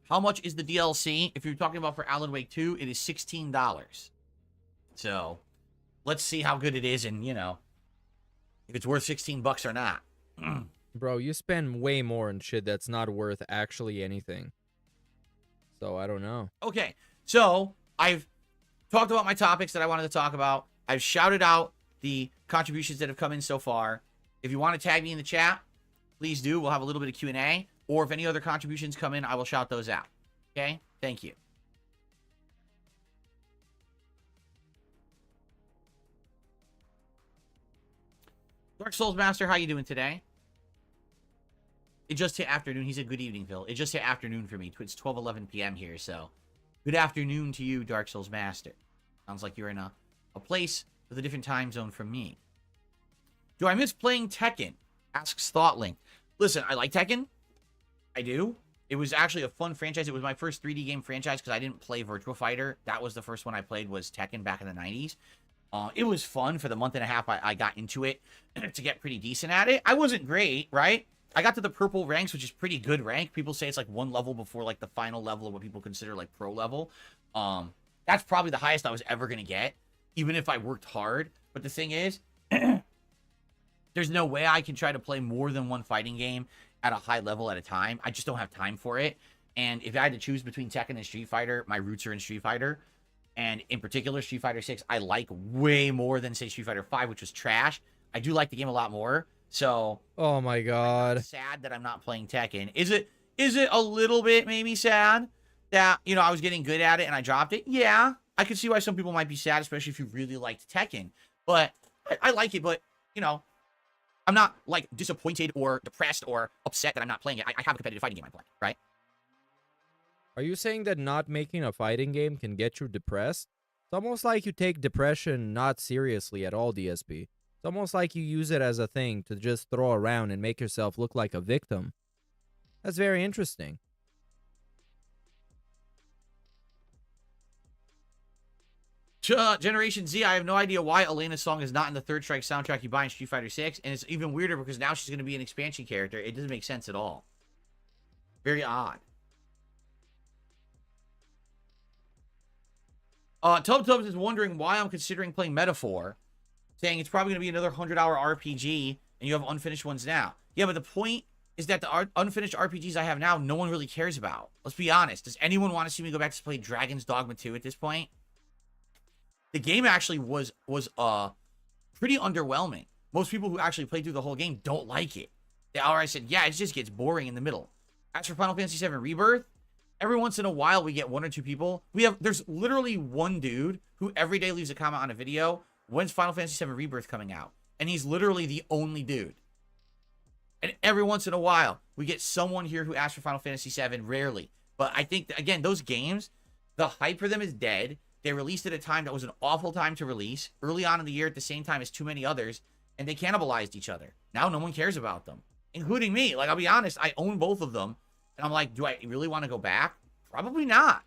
How much is the DLC? If you're talking about for Alan Wake 2, it is $16. So let's see how good it is and, you know, if it's worth 16 bucks or not. Bro, you spend way more on shit that's not worth actually anything. So I don't know. Okay, so I've talked about my topics that I wanted to talk about. I've shouted out the contributions that have come in so far. If you want to tag me in the chat, please do. We'll have a little bit of Q&A. Or if any other contributions come in, I will shout those out. Okay? Thank you. Dark Souls Master, how you doing today? It just hit afternoon. He said, good evening, Phil. It just hit afternoon for me. It's 12:11 p.m. here, so good afternoon to you, Dark Souls Master. Sounds like you're in a place with a different time zone from me. Do I miss playing Tekken? Asks Thoughtlink. Listen, I like Tekken. I do. It was actually a fun franchise. It was my first 3D game franchise because I didn't play Virtua Fighter. That was the first one I played was Tekken back in the 90s. It was fun for the month and a half I got into it to get pretty decent at it. I wasn't great, right? I got to the purple ranks, which is pretty good rank. People say it's like one level before like the final level of what people consider like pro level. That's probably the highest I was ever going to get, even if I worked hard. But the thing is, There's no way I can try to play more than one fighting game at a high level at a time. I just don't have time for it. And if I had to choose between Tekken and Street Fighter, my roots are in Street Fighter. And in particular, Street Fighter 6, I like way more than, say, Street Fighter 5, which was trash. I do like the game a lot more. So, oh my god, I'm sad that I'm not playing Tekken. Is it a little bit maybe sad that, you know, I was getting good at it and I dropped it? Yeah, I could see why some people might be sad, especially if you really liked Tekken. But I like it, but, you know, I'm not, like, disappointed or depressed or upset that I'm not playing it. I have a competitive fighting game I'm playing, right? Are you saying that not making a fighting game can get you depressed? It's almost like you take depression not seriously at all, DSP. It's almost like you use it as a thing to just throw around and make yourself look like a victim. That's very interesting. Generation Z, I have no idea why Elena's song is not in the Third Strike soundtrack you buy in Street Fighter 6, and it's even weirder because now she's going to be an expansion character. It doesn't make sense at all. Very odd. Tubs is wondering why I'm considering playing Metaphor, saying it's probably going to be another 100-hour RPG, and you have unfinished ones now. Yeah, but the point is that the unfinished RPGs I have now, no one really cares about. Let's be honest. Does anyone want to see me go back to play Dragon's Dogma 2 at this point? The game actually was pretty underwhelming. Most people who actually played through the whole game don't like it. They already said, yeah, it just gets boring in the middle. As for Final Fantasy VII Rebirth, every once in a while we get one or two people. There's literally one dude who every day leaves a comment on a video, when's Final Fantasy VII Rebirth coming out? And he's literally the only dude. And every once in a while, we get someone here who asks for Final Fantasy VII, rarely. But I think, again, those games, the hype for them is dead. They released at a time that was an awful time to release, early on in the year at the same time as too many others, and they cannibalized each other. Now no one cares about them, including me. Like, I'll be honest, I own both of them, and I'm like, do I really want to go back? Probably not.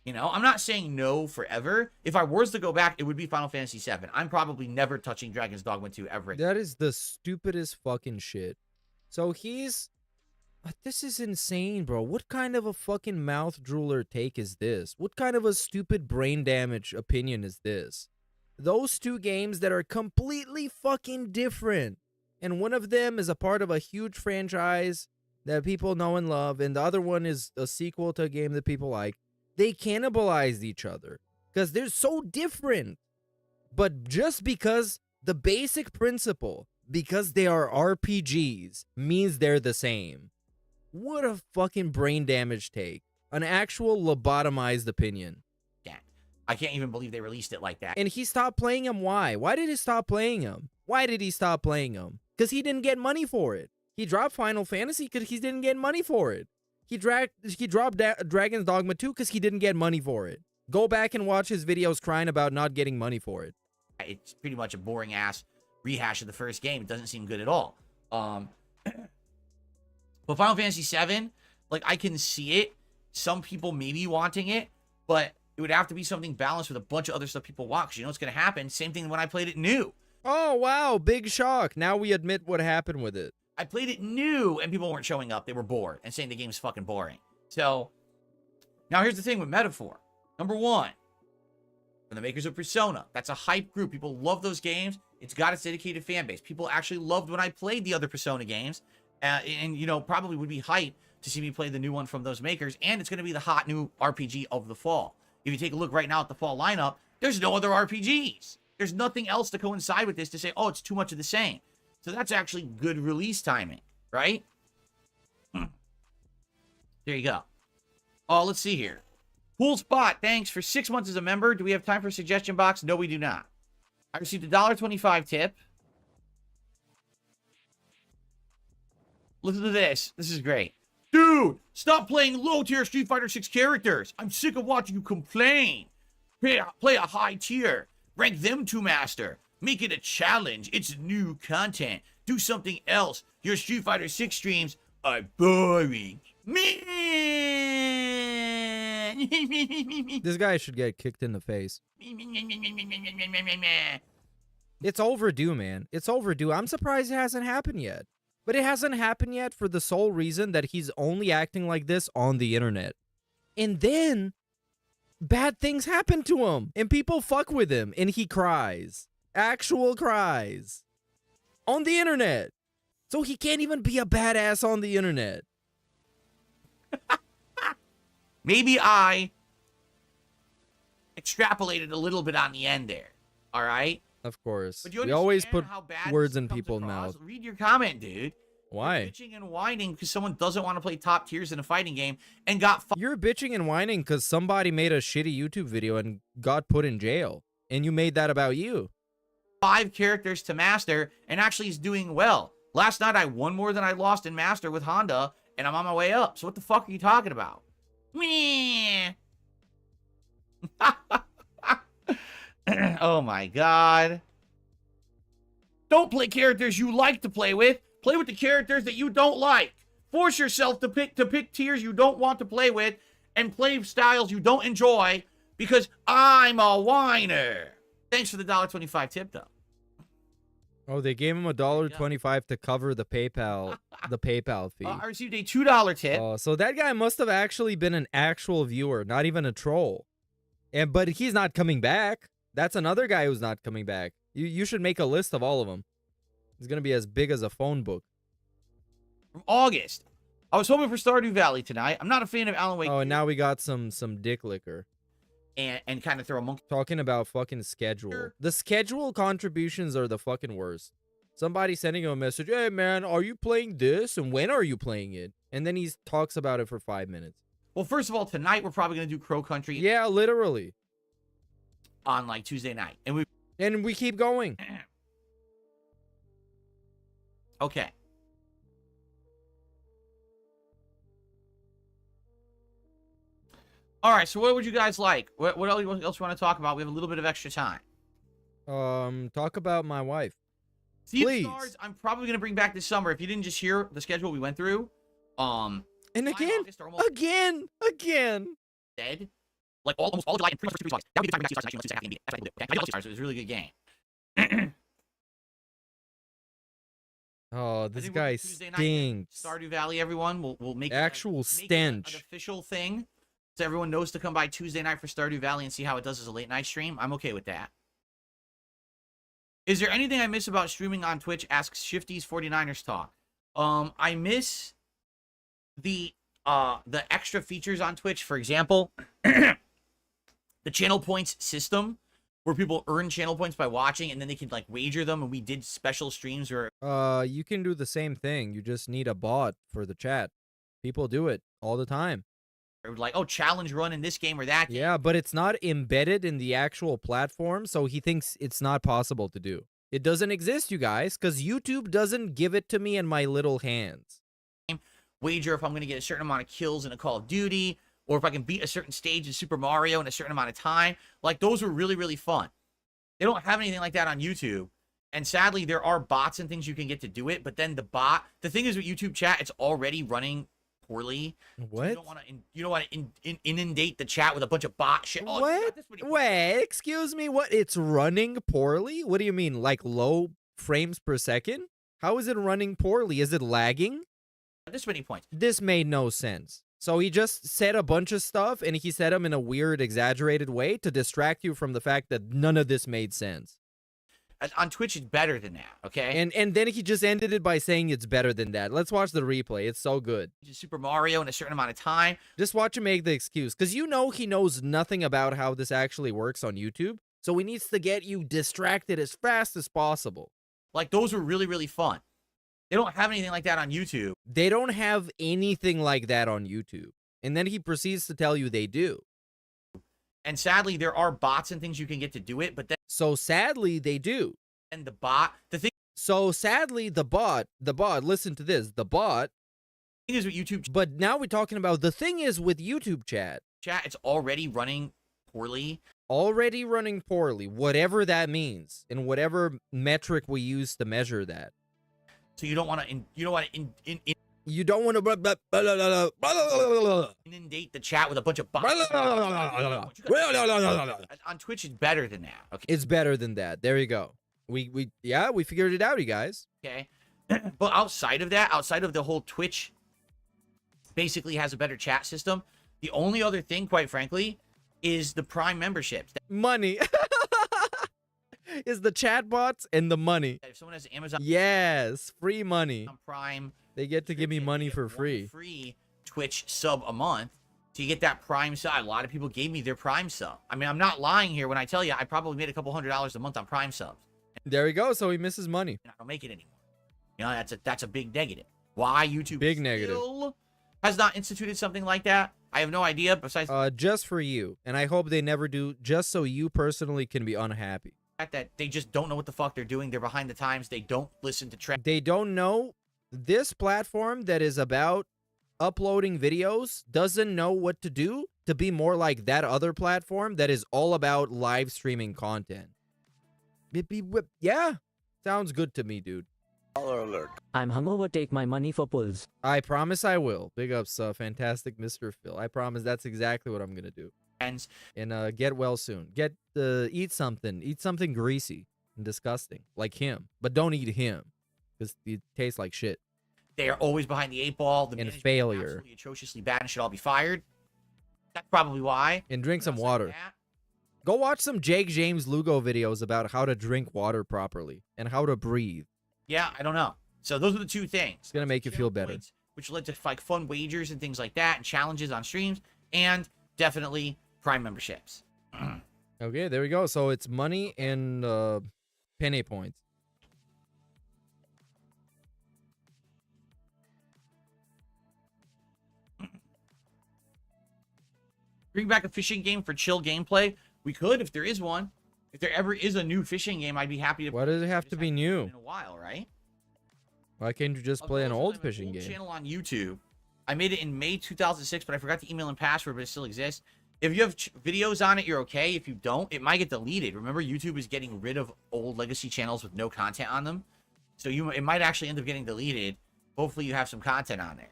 You know, I'm not saying no forever. If I was to go back, it would be Final Fantasy VII. I'm probably never touching Dragon's Dogma 2 ever again. That is the stupidest fucking shit. So he's... This is insane, bro. What kind of a fucking mouth drooler take is this? What kind of a stupid brain damage opinion is this? Those two games that are completely fucking different. And one of them is a part of a huge franchise that people know and love, and the other one is a sequel to a game that people like. They cannibalized each other because they're so different. But just because the basic principle, because they are RPGs, means they're the same. What a fucking brain damage take. An actual lobotomized opinion. Yeah. I can't even believe they released it like that. And he stopped playing him. Why? Why did he stop playing him? Why did he stop playing him? Because he didn't get money for it. He dropped Final Fantasy because he didn't get money for it. He dropped Dragon's Dogma 2 because he didn't get money for it. Go back and watch his videos crying about not getting money for it. It's pretty much a boring ass rehash of the first game. It doesn't seem good at all. But Final Fantasy VII, like, I can see it. Some people maybe wanting it, but it would have to be something balanced with a bunch of other stuff people want. Because you know what's going to happen? Same thing when I played it new. Oh, wow. Big shock. Now we admit what happened with it. I played it new, and people weren't showing up. They were bored and saying the game's fucking boring. So, now here's the thing with Metaphor. Number one, from the makers of Persona. That's a hype group. People love those games. It's got its dedicated fan base. People actually loved when I played the other Persona games. And, you know, probably would be hyped to see me play the new one from those makers. And it's going to be the hot new RPG of the fall. If you take a look right now at the fall lineup, there's no other RPGs. There's nothing else to coincide with this to say, oh, it's too much of the same. So that's actually good release timing, right? There you go. Oh, let's see here. Cool Spot, thanks for 6 months as a member. Do we have time for a suggestion box? No, we do not. I received a $1.25 tip. Listen to this. This is great. Dude, stop playing low-tier Street Fighter 6 characters. I'm sick of watching you complain. Play a high tier. Rank them to master. Make it a challenge. It's new content. Do something else. Your Street Fighter 6 streams are boring. This guy should get kicked in the face. It's overdue, man. It's overdue. I'm surprised it hasn't happened yet. But it hasn't happened yet for the sole reason that he's only acting like this on the internet. And then bad things happen to him and people fuck with him and he cries. Actual cries. on the internet. So he can't even be a badass on the internet. Maybe I extrapolated a little bit on the end there. All right? Of course. But you We always understand put how bad words this in comes people's across? mouth. Read your comment, dude. Why? You're bitching and whining because someone doesn't want to play top tiers in a fighting game and got You're bitching and whining because somebody made a shitty YouTube video and got put in jail. And you made that about you. 5 characters to master and actually is doing well. Last night I won more than I lost in master with Honda, and I'm on my way up. So what the fuck are you talking about? Meh. Oh my god. Don't play characters you like to play with. Play with the characters that you don't like. Force yourself to pick tiers you don't want to play with and play styles you don't enjoy because I'm a whiner. Thanks for the $1.25 tip, though. Oh, they gave him $1.25 to cover the PayPal fee. I received a $2 tip. Oh, so that guy must have actually been an actual viewer, not even a troll. But he's not coming back. That's another guy who's not coming back. You should make a list of all of them. It's gonna be as big as a phone book. From August. I was hoping for Stardew Valley tonight. I'm not a fan of Alan Wake. Oh, and now we got some dick liquor. And kind of throw a monkey. Talking about fucking schedule. The schedule contributions are the fucking worst. Somebody sending him a message, hey man, are you playing this? And when are you playing it? And then he talks about it for 5 minutes. Well, first of all, tonight we're probably gonna do Crow Country. Yeah, literally. On like Tuesday night. And we keep going. Okay. All right, so what would you guys like? What else you want to talk about? We have a little bit of extra time. Talk about my wife. Sea of Please. Stars, I'm probably going to bring back this summer. If you didn't just hear the schedule we went through. And again, dead. Like almost all of July and pretty much the first 2 weeks of August. That would be the time we actually start tonight. You know, Tuesday, I love Sea of Stars. It was a really good game. Oh, this guy stinks. Stardew Valley, everyone. We'll make actual make stench. an official thing, so everyone knows to come by Tuesday night for Stardew Valley and see how it does as a late night stream. I'm okay with that. Is there anything I miss about streaming on Twitch? Asks Shifty's 49ers Talk. I miss the extra features on Twitch. For example, the channel points system, where people earn channel points by watching, and then they can like wager them. And we did special streams where you can do the same thing. You just need a bot for the chat. People do it all the time. like, oh, challenge run in this game or that game. Yeah, but it's not embedded in the actual platform, so he thinks it's not possible to do. It doesn't exist, you guys, because YouTube doesn't give it to me in my little hands. Wager if I'm going to get a certain amount of kills in a Call of Duty, or if I can beat a certain stage in Super Mario in a certain amount of time. Like, those were really, really fun. They don't have anything like that on YouTube. And sadly, there are bots and things you can get to do it, but then the thing is with YouTube chat, it's already running poorly. What? So you don't want to inundate the chat with a bunch of bot shit. Oh, what? Wait, excuse me, what? It's running poorly? What do you mean, like low frames per second? How is it running poorly? Is it lagging? This many points. This made no sense. So he just said a bunch of stuff, and he said them in a weird, exaggerated way to distract you from the fact that none of this made sense. On Twitch, it's better than that, okay? And then he just ended it by saying it's better than that. Let's watch the replay. It's so good. Super Mario in a certain amount of time. Just watch him make the excuse, because you know he knows nothing about how this actually works on YouTube, so he needs to get you distracted as fast as possible. Like, those were really, really fun. They don't have anything like that on YouTube. They don't have anything like that on YouTube. And then he proceeds to tell you they do. And sadly, there are bots and things you can get to do it, but then... So sadly, they do. And So sadly, the bot, listen to this, the bot... The thing is with YouTube... But now we're talking about the thing is with YouTube chat. It's already running poorly. Already running poorly, whatever that means, and whatever metric we use to measure that. So you don't want to... You don't want to... inundate the chat with a bunch of bots. On Twitch, it's better than that. Okay. It's better than that. There you go. We figured it out, you guys. Okay. But outside of that, outside of the whole Twitch basically has a better chat system, the only other thing, quite frankly, is the Prime memberships. Money. is the chatbots and the money. If someone has Amazon Yes, free money. Prime, They get to give me money for free. Free Twitch sub a month. So you get that Prime sub. A lot of people gave me their Prime sub. I mean, I'm not lying here when I tell you I probably made a couple $100 a month on Prime subs. There we go. So he misses money. And I don't make it anymore. You know, that's a big negative. Why YouTube Big negative. Has not instituted something like that, I have no idea. Besides just for you, and I hope they never do. Just so you personally can be unhappy. the fact that they just don't know what the fuck they're doing. They're behind the times. They don't listen to trends. They don't know. This platform that is about uploading videos doesn't know what to do to be more like that other platform that is all about live streaming content. Yeah, sounds good to me, dude. I'm hungover, take my money for pulls. I promise I will. Big ups, fantastic Mr. Phil. I promise that's exactly what I'm gonna do. And get well soon. Eat something greasy and disgusting like him, but don't eat him because it tastes like shit. They are always behind the 8 ball. The and management is failure. absolutely atrociously bad and should all be fired. That's probably why. And drink some water. Go watch some Jake James Lugo videos about how to drink water properly and how to breathe. Yeah, I don't know. So those are the two things. It's gonna make you feel better. Points, which led to like fun wagers and things like that, and challenges on streams, and definitely Prime memberships. Okay, there we go. So it's money and penny points. Bring back a fishing game for chill gameplay. We could if there is one. If there ever is a new fishing game, I'd be happy to. Why does it have to be new? In a while, right? Why can't you just play an old fishing game? Channel on YouTube. I made it in May 2006, but I forgot the email and password, but it still exists. If you have videos on it, you're okay. If you don't, it might get deleted. Remember, YouTube is getting rid of old legacy channels with no content on them, so it might actually end up getting deleted. Hopefully, you have some content on there.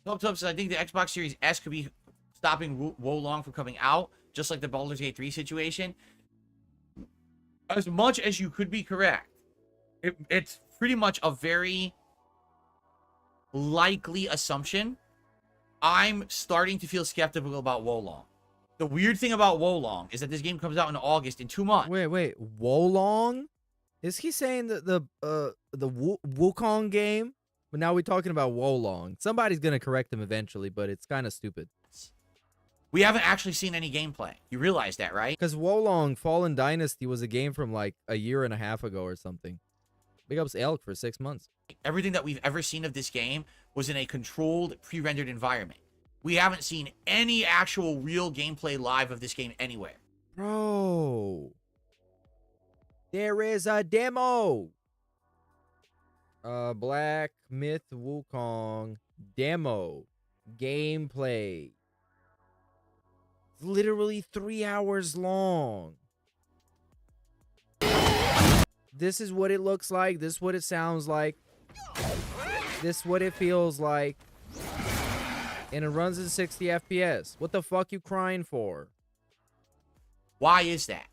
Tub says, I think the Xbox Series S could be stopping Wolong from coming out, just like the Baldur's Gate 3 situation. As much as you could be correct, it's pretty much a very likely assumption. I'm starting to feel skeptical about Wolong. The weird thing about Wolong is that this game comes out in August in 2 months. Wait, Wolong? Is he saying the Wukong game? But now we're talking about Wolong. Somebody's gonna correct him eventually, but it's kind of stupid. We haven't actually seen any gameplay. You realize that, right? Because Wolong Fallen Dynasty was a game from like a year and a half ago or something. Big ups Elk for 6 months. Everything that we've ever seen of this game was in a controlled, pre-rendered environment. We haven't seen any actual real gameplay live of this game anywhere. Bro, there is a demo. Black Myth Wukong demo gameplay. It's literally 3 hours long. This is what it looks like. This is what it sounds like. This is what it feels like. And it runs in 60 FPS. What the fuck you crying for? Why is that?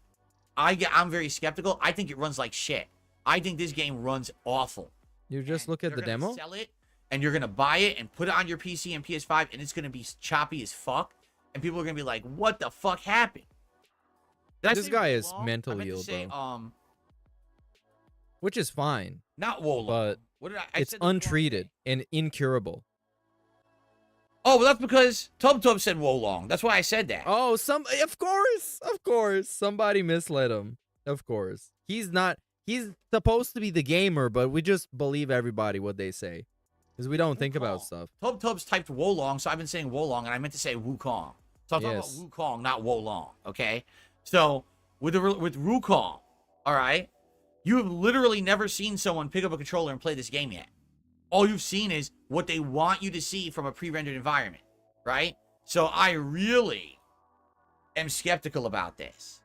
I'm very skeptical. I think it runs like shit. I think this game runs awful. You just look at the demo? Sell it, and you're going to buy it and put it on your PC and PS5, and it's going to be choppy as fuck. And people are going to be like, what the fuck happened? This guy is mentally ill, bro. Which is fine. Not Wolong. But what did I it's untreated and incurable. Oh, well, that's because Tub said Wolong. That's why I said that. Oh, of course. Somebody misled him. Of course. He's supposed to be the gamer, but we just believe everybody what they say. Because we don't think about stuff. Tub's typed Wolong, so I've been saying Wolong, and I meant to say Wukong. So I'm talking about Wukong, not Wolong, okay? So, with Wukong, all right, you have literally never seen someone pick up a controller and play this game yet. All you've seen is what they want you to see from a pre-rendered environment, right? So I really am skeptical about this.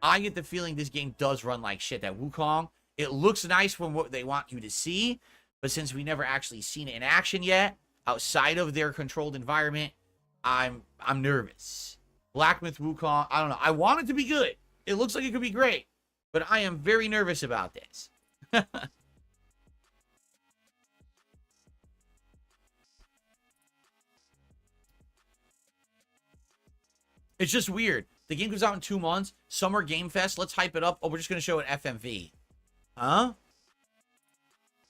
I get the feeling this game does run like shit. That Wukong, it looks nice from what they want you to see, but since we never actually seen it in action yet, outside of their controlled environment, I'm nervous. Black Myth Wukong, I don't know. I want it to be good. It looks like it could be great, but I am very nervous about this. It's just weird. The game comes out in 2 months. Summer Game Fest. Let's hype it up. Oh, we're just going to show it FMV. Huh?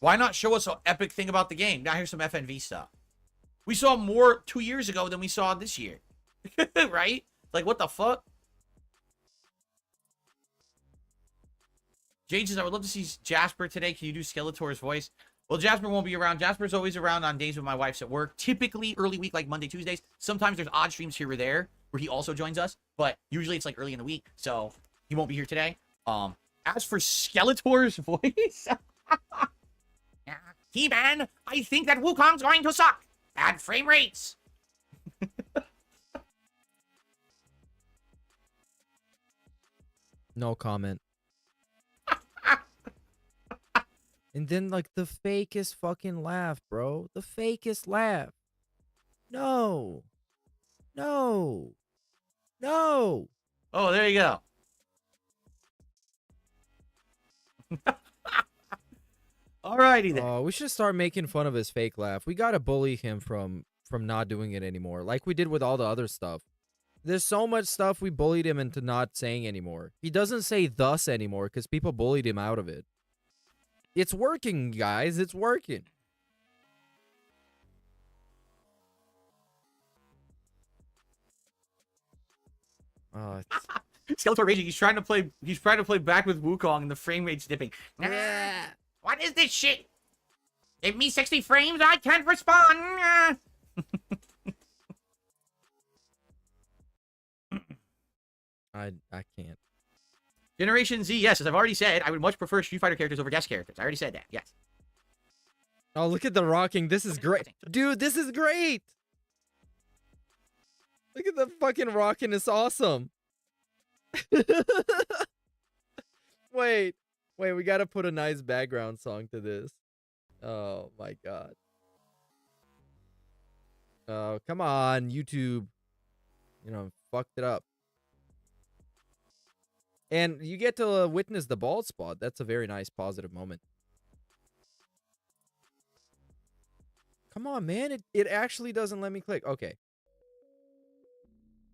Why not show us an epic thing about the game? Now here's some FMV stuff. We saw more 2 years ago than we saw this year. Right? Like, what the fuck? Jade says, I would love to see Jasper today. Can you do Skeletor's voice? Well, Jasper won't be around. Jasper's always around on days when my wife's at work. Typically early week, like Monday, Tuesdays. Sometimes there's odd streams here or there where he also joins us. But usually it's like early in the week. So he won't be here today. As for Skeletor's voice... He-Man, I think that Wukong's going to suck. Bad frame rates. No comment. And then, like, the fakest fucking laugh, bro. The fakest laugh. No. No. No. Oh, there you go. Alrighty then. Oh, we should start making fun of his fake laugh. We gotta bully him from not doing it anymore, like we did with all the other stuff. There's so much stuff we bullied him into not saying anymore. He doesn't say thus anymore because people bullied him out of it. It's working, guys. It's working. Skeletor raging. He's trying to play. He's trying to play back with Wukong, and the frame rate's dipping. Nah, what is this shit? Give me 60 frames. I can't respond. I can't. Generation Z, yes, as I've already said, I would much prefer Street Fighter characters over guest characters. I already said that, yes. Oh, look at the rocking. This is great. Dude, this is great. Look at the fucking rocking. It's awesome. Wait, we gotta put a nice background song to this. Oh, my God. Oh, come on, YouTube. You know, fucked it up. And you get to witness the bald spot. That's a very nice positive moment. Come on, man. It actually doesn't let me click. Okay.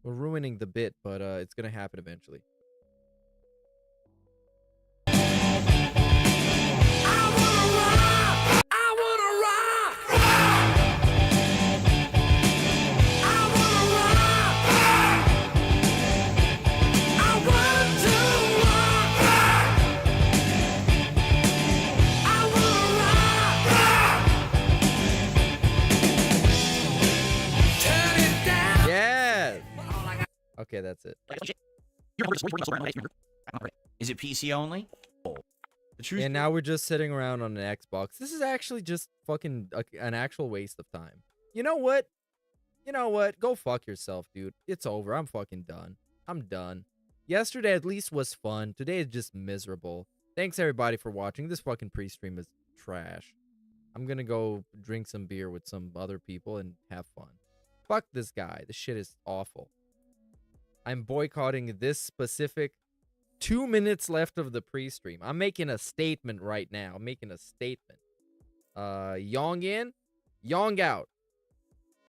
We're ruining the bit, but it's going to happen eventually. Okay, that's it. Is it PC only? And now we're just sitting around on an Xbox. This is actually just fucking an actual waste of time. You know what? You know what? Go fuck yourself, dude. It's over. I'm fucking done. I'm done. Yesterday at least was fun. Today is just miserable. Thanks everybody for watching. This fucking pre-stream is trash. I'm gonna go drink some beer with some other people and have fun. Fuck this guy. This shit is awful. I'm boycotting this specific 2 minutes left of the pre-stream. I'm making a statement right now. I'm making a statement. Yong in, Yong out.